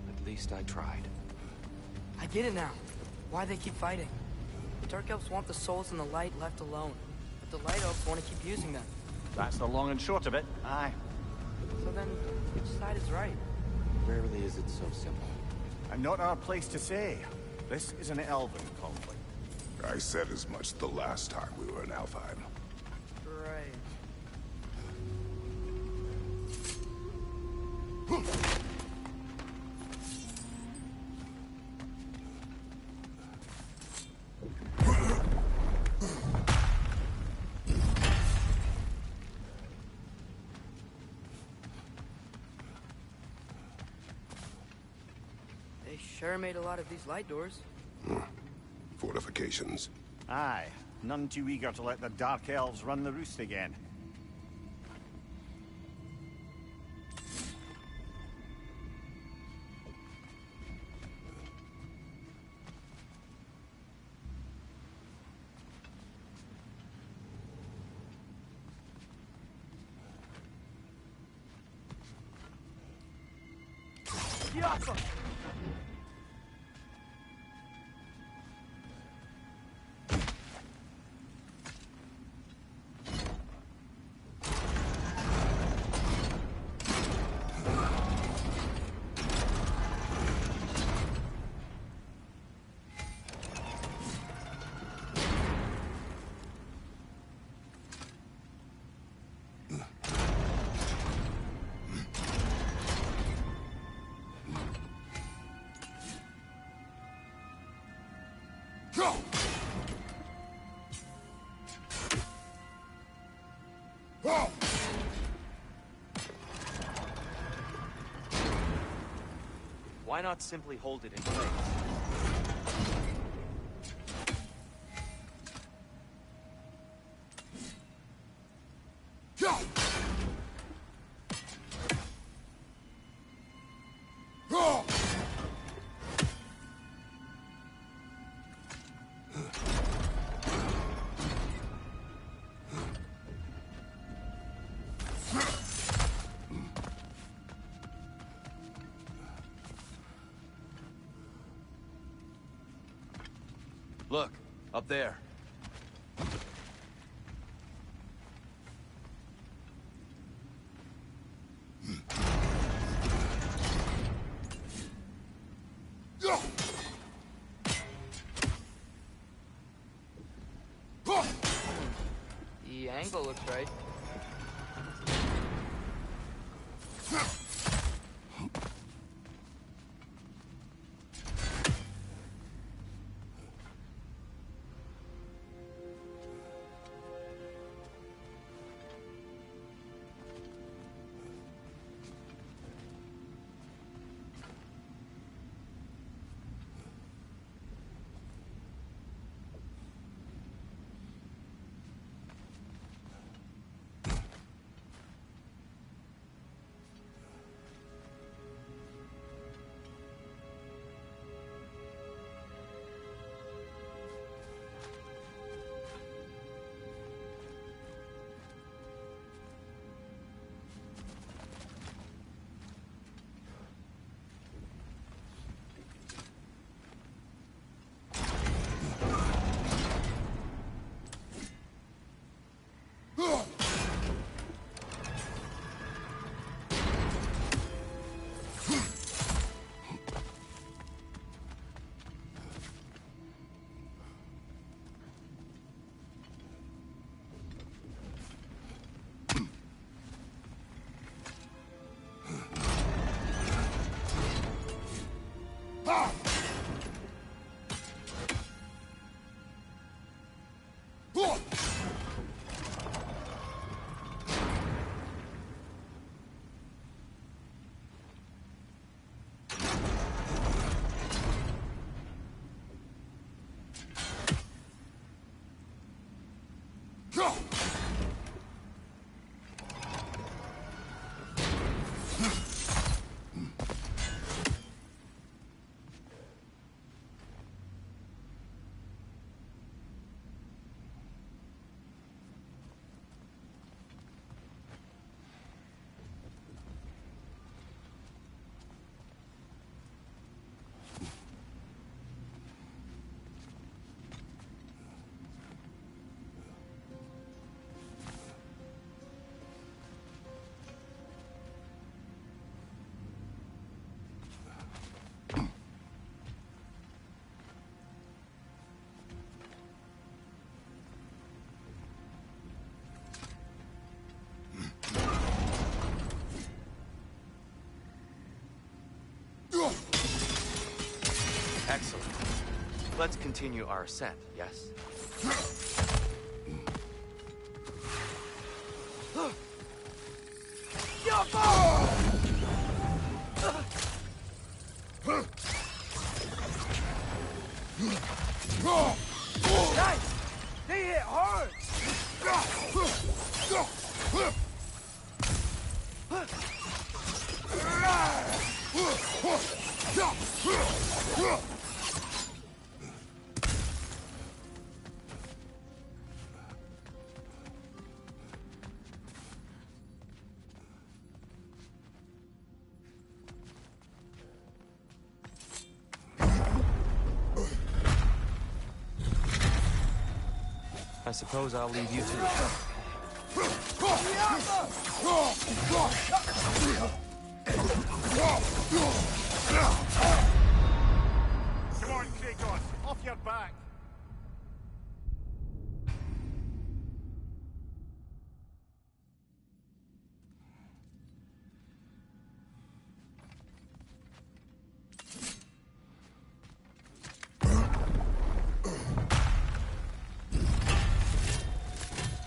Speaker 3: At least I tried.
Speaker 1: I get it now. Why they keep fighting. The Dark Elves want the souls and the light left alone. But the Light Elves want to keep using them.
Speaker 7: That's the long and short of it. Aye.
Speaker 1: So then, which side is right?
Speaker 3: Rarely is it so simple.
Speaker 7: And not our place to say. This is an elven conflict.
Speaker 5: I said as much the last time we were in Alfheim.
Speaker 1: Right. They sure made a lot of these light doors.
Speaker 5: Fortifications.
Speaker 7: Aye. None too eager to let the Dark Elves run the roost again.
Speaker 3: Why not simply hold it in place? Look, up there.
Speaker 1: The angle looks right.
Speaker 3: Excellent. Let's continue our ascent, yes?
Speaker 1: Nice! They hit hard!
Speaker 3: I suppose I'll leave you to it.
Speaker 7: Come on, Kratos, off your back.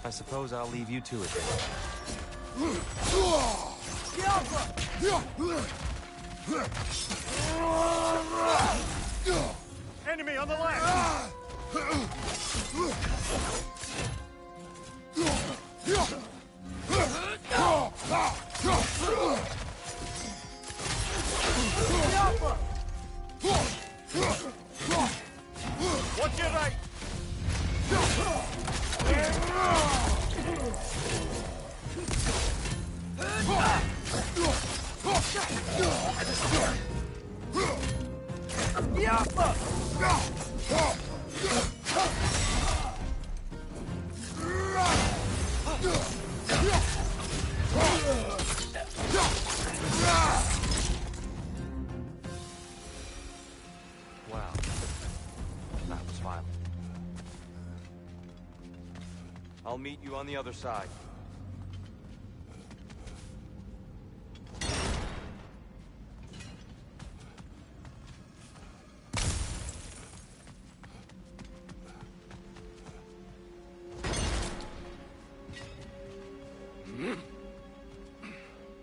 Speaker 3: I suppose I'll leave you to it then.
Speaker 7: Enemy on the left! Watch your right!
Speaker 3: Wow. That was violent. I'll meet you on the other side.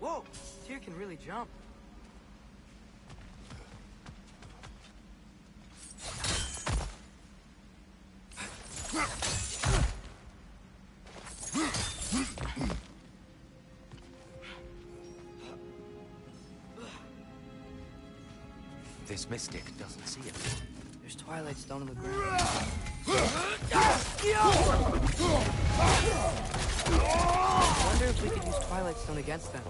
Speaker 1: Whoa! Tyr can really jump.
Speaker 3: This mystic doesn't see it.
Speaker 1: There's Twilight Stone on the ground. I wonder if we could use Twilight Stone against them.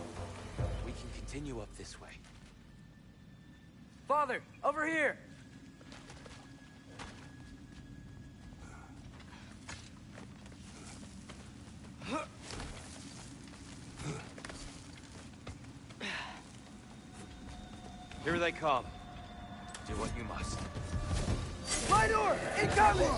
Speaker 3: We can continue up this way.
Speaker 1: Father, over here!
Speaker 3: Here they come. Do what you must.
Speaker 1: My door! Incoming!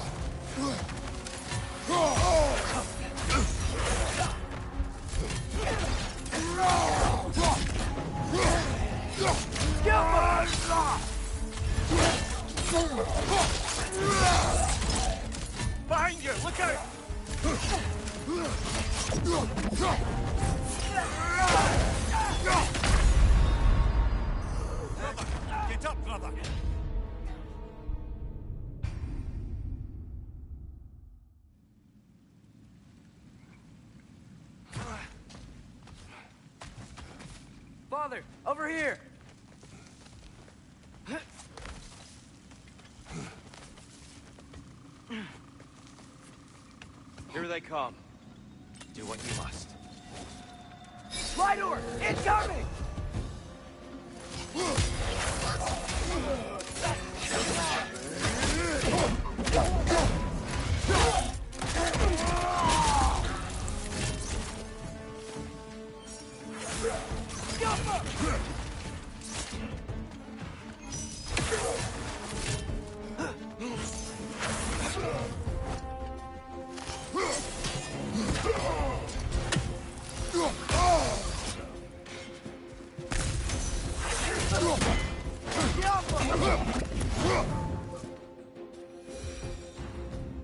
Speaker 7: Behind you! Look out! Get up, brother!
Speaker 1: Father, over here!
Speaker 3: Here they come. Do what you must.
Speaker 1: My door! Incoming!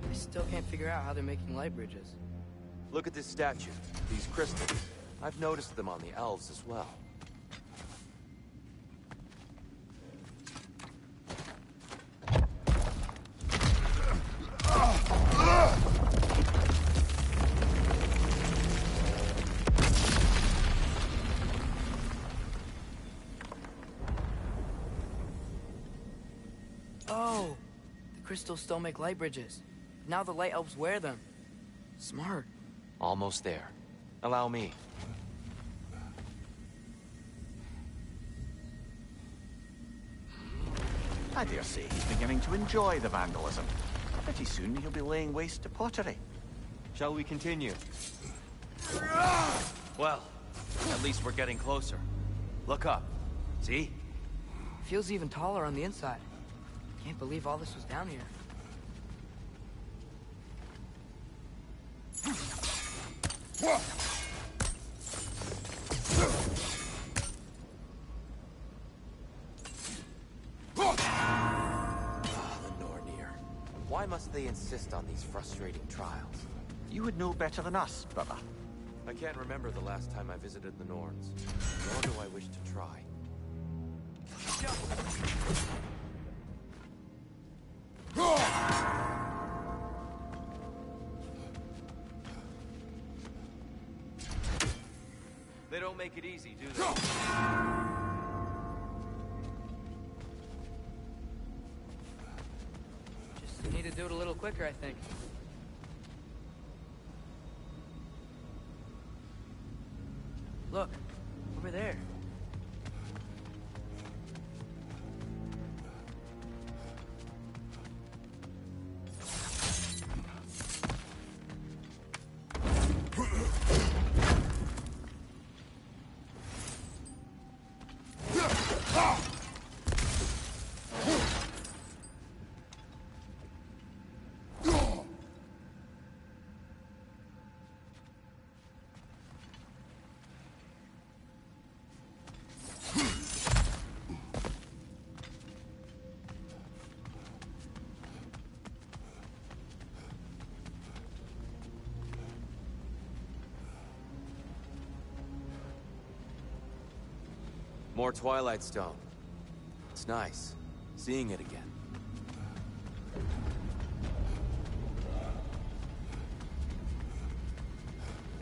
Speaker 1: I still can't figure out how they're making light bridges.
Speaker 3: Look at this statue. These crystals. I've noticed them on the elves as well.
Speaker 1: Oh! The crystals still make light bridges. Now the light elves wear them. Smart.
Speaker 3: Almost there. Allow me.
Speaker 7: I dare say he's beginning to enjoy the vandalism. Pretty soon he'll be laying waste to pottery.
Speaker 3: Shall we continue? Well, at least we're getting closer. Look up. See?
Speaker 1: Feels even taller on the inside. Can't believe all this was down here.
Speaker 3: The Nornir. Why must they insist on these frustrating trials?
Speaker 7: You would know better than us, brother.
Speaker 3: I can't remember the last time I visited the Norns, nor do I wish to try. They don't make it easy, do they?
Speaker 1: Just need to do it a little quicker, I think. Look, over there.
Speaker 3: More Twilight Stone. It's nice, seeing it again.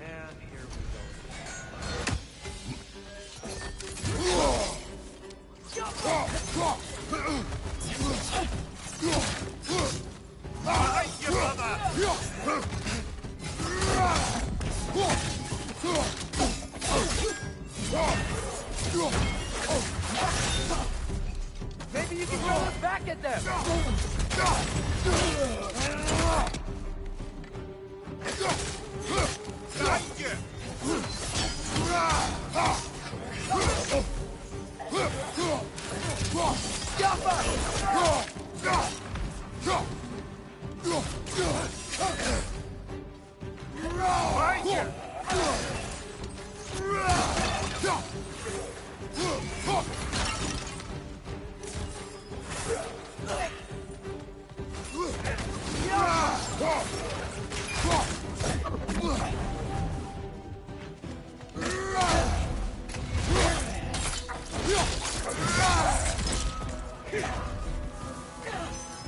Speaker 3: And here
Speaker 1: Maybe you can throw us back at them!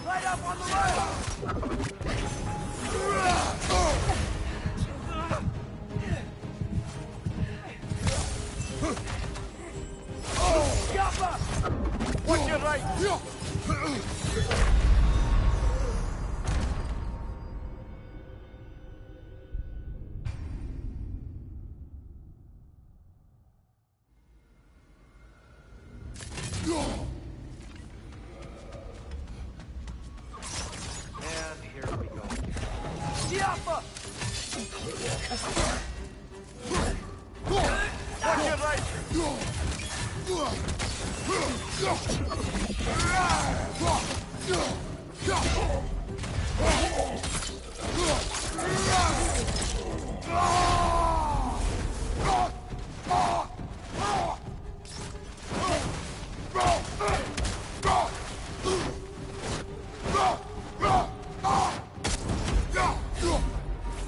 Speaker 1: Light up on the left! Watch your right!
Speaker 3: And here we go.
Speaker 1: Siapa!
Speaker 6: Watch your right!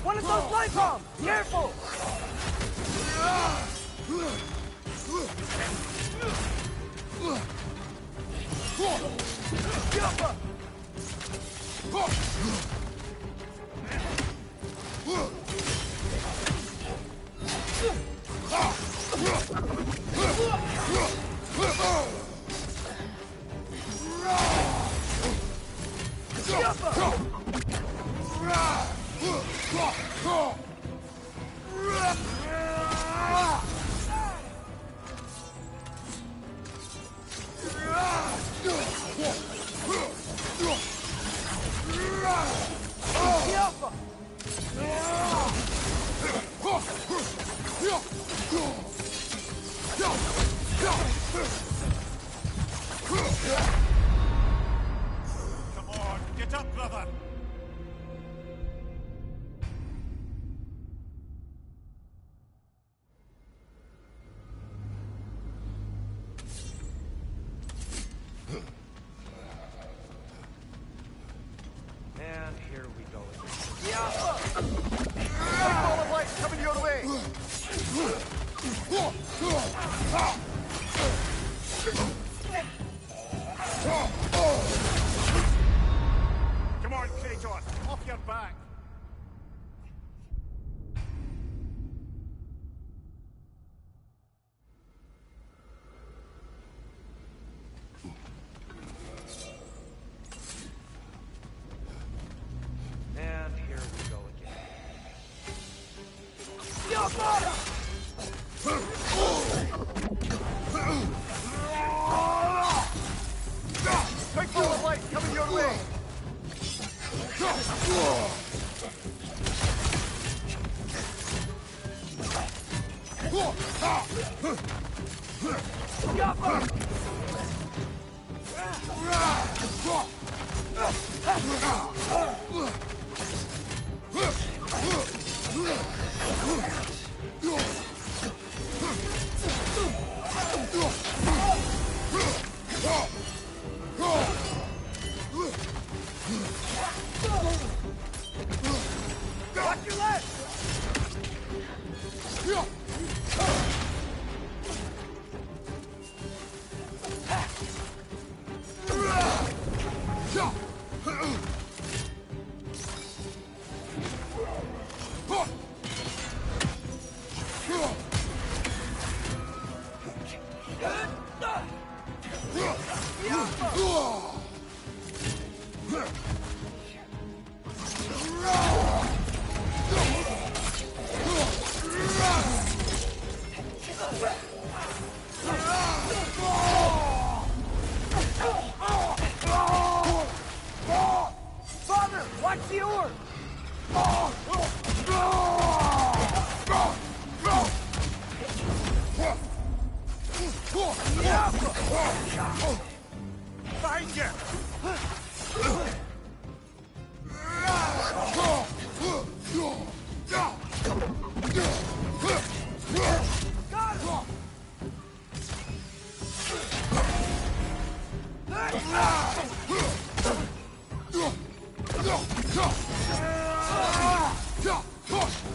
Speaker 1: One of those light bombs! Careful! Siapa! Siapa!
Speaker 7: Come on, Kratos, off your back.
Speaker 2: And here we go again.
Speaker 7: Big ball of light coming your way.
Speaker 2: Watch your left! Father, watch the orb!
Speaker 7: Behind you!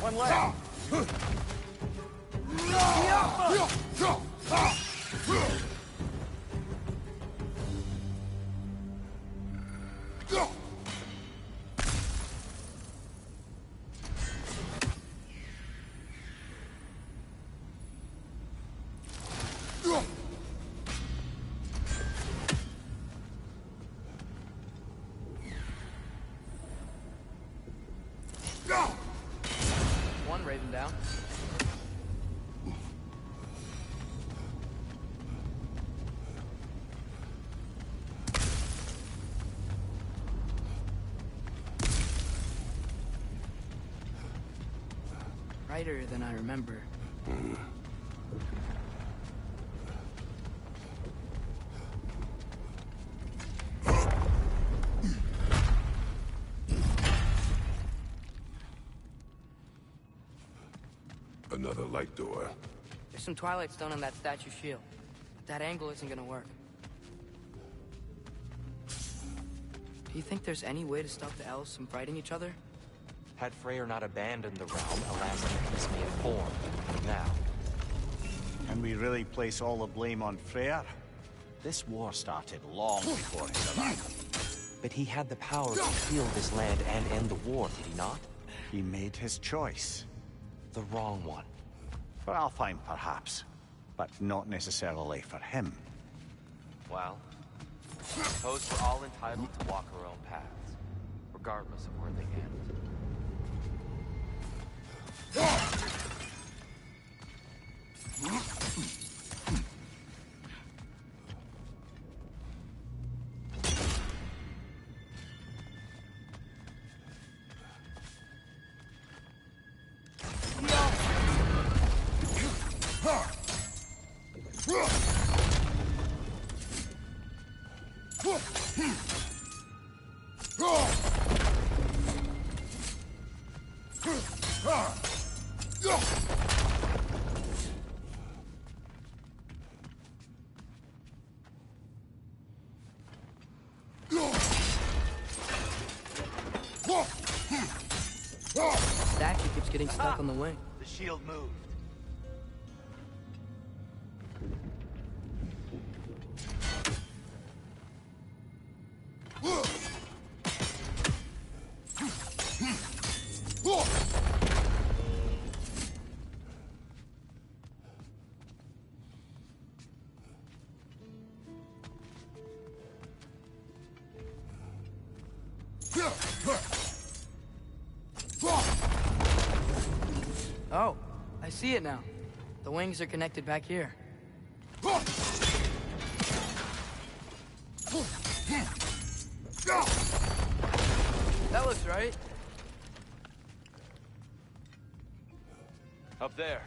Speaker 7: One left.
Speaker 1: One Raven down. Brighter than I remember.
Speaker 5: Another light door.
Speaker 1: There's some Twilight Stone on that statue shield, but that angle isn't gonna work. Do you think there's any way to stop the elves from fighting each other?
Speaker 3: Had Freyr not abandoned the realm, a lasting peace may have formed. Now,
Speaker 7: Can we really place all the blame on Freyr? This war started long before his arrival.
Speaker 3: but he had the power to heal this land and end the war, did he not?
Speaker 7: He made his choice.
Speaker 3: The wrong one.
Speaker 7: For Alfheim, perhaps. But not necessarily for him.
Speaker 3: Well, I suppose we're all entitled to walk our own paths, regardless of where they end.
Speaker 1: Statue keeps getting stuck on the wing.
Speaker 6: The shield moved.
Speaker 1: Oh, I see it now. The wings are connected back here. That looks right.
Speaker 3: Up there.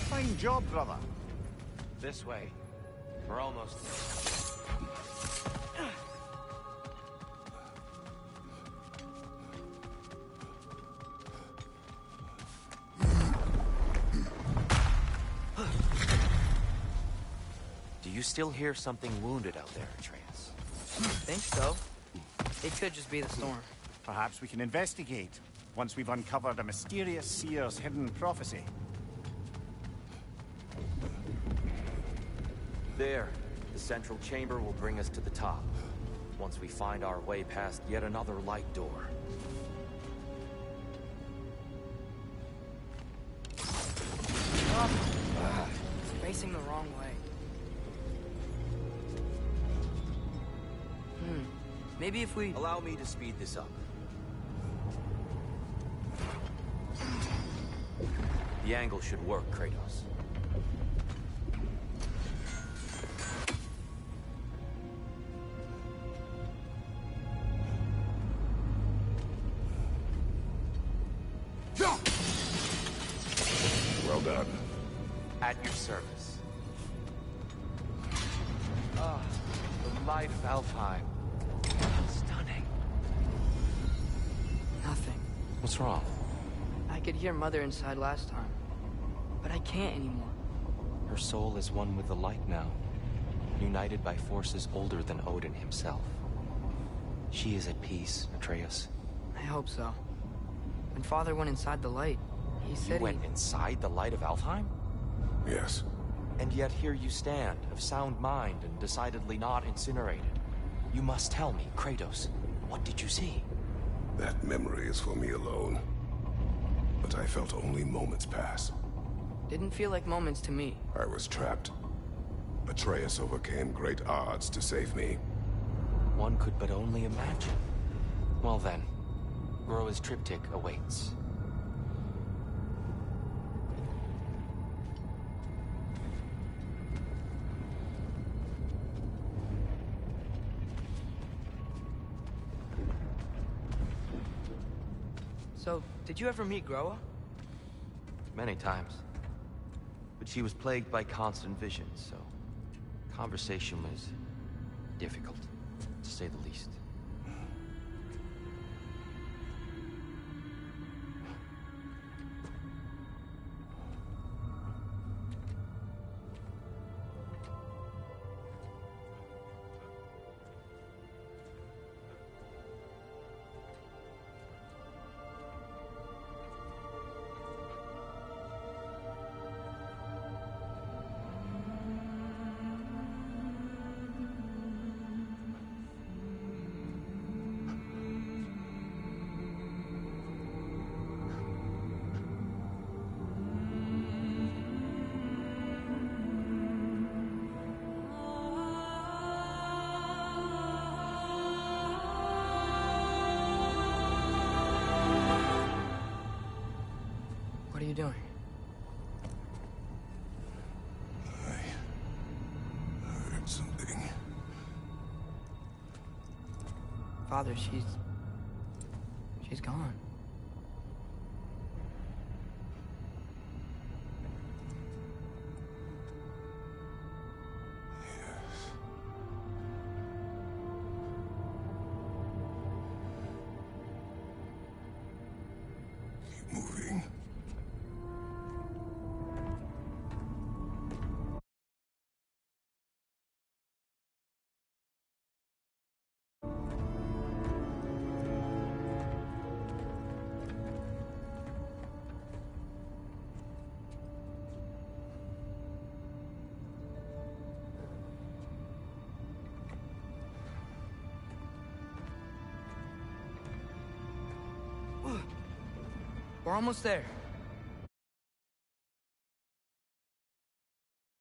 Speaker 7: Fine job, brother.
Speaker 3: This way. We're almost there. Do you still hear something wounded out there, Atreus?
Speaker 1: Think so. It could just be the storm.
Speaker 7: Perhaps we can investigate, once we've uncovered a mysterious seer's hidden prophecy.
Speaker 3: There. The central chamber will bring us to the top. Once we find our way past yet another light door.
Speaker 1: It's facing the wrong way. Maybe if we...
Speaker 3: Allow me to speed this up. The angle should work, Kratos.
Speaker 5: Well done.
Speaker 3: At your service. Ah, the light of Alfheim. Stunning.
Speaker 1: Nothing.
Speaker 3: What's wrong?
Speaker 1: I could hear Mother inside last time, but I can't anymore.
Speaker 3: Her soul is one with the light now, united by forces older than Odin himself. She is at peace, Atreus.
Speaker 1: I hope so. When Father went inside the light, he
Speaker 3: You
Speaker 1: said
Speaker 3: went inside the light of Alfheim?
Speaker 5: Yes.
Speaker 3: And yet here you stand, of sound mind and decidedly not incinerated. You must tell me, Kratos, what did you see?
Speaker 5: That memory is for me alone. But I felt only moments pass.
Speaker 1: Didn't feel like moments to me.
Speaker 5: I was trapped. Atreus overcame great odds to save me.
Speaker 3: One could but only imagine. Well then, Groa's triptych awaits.
Speaker 1: So, did you ever meet Groa?
Speaker 3: Many times. But she was plagued by constant visions, so conversation was difficult, to say the least.
Speaker 1: Father, she's gone.
Speaker 5: Moving.
Speaker 1: We're almost there.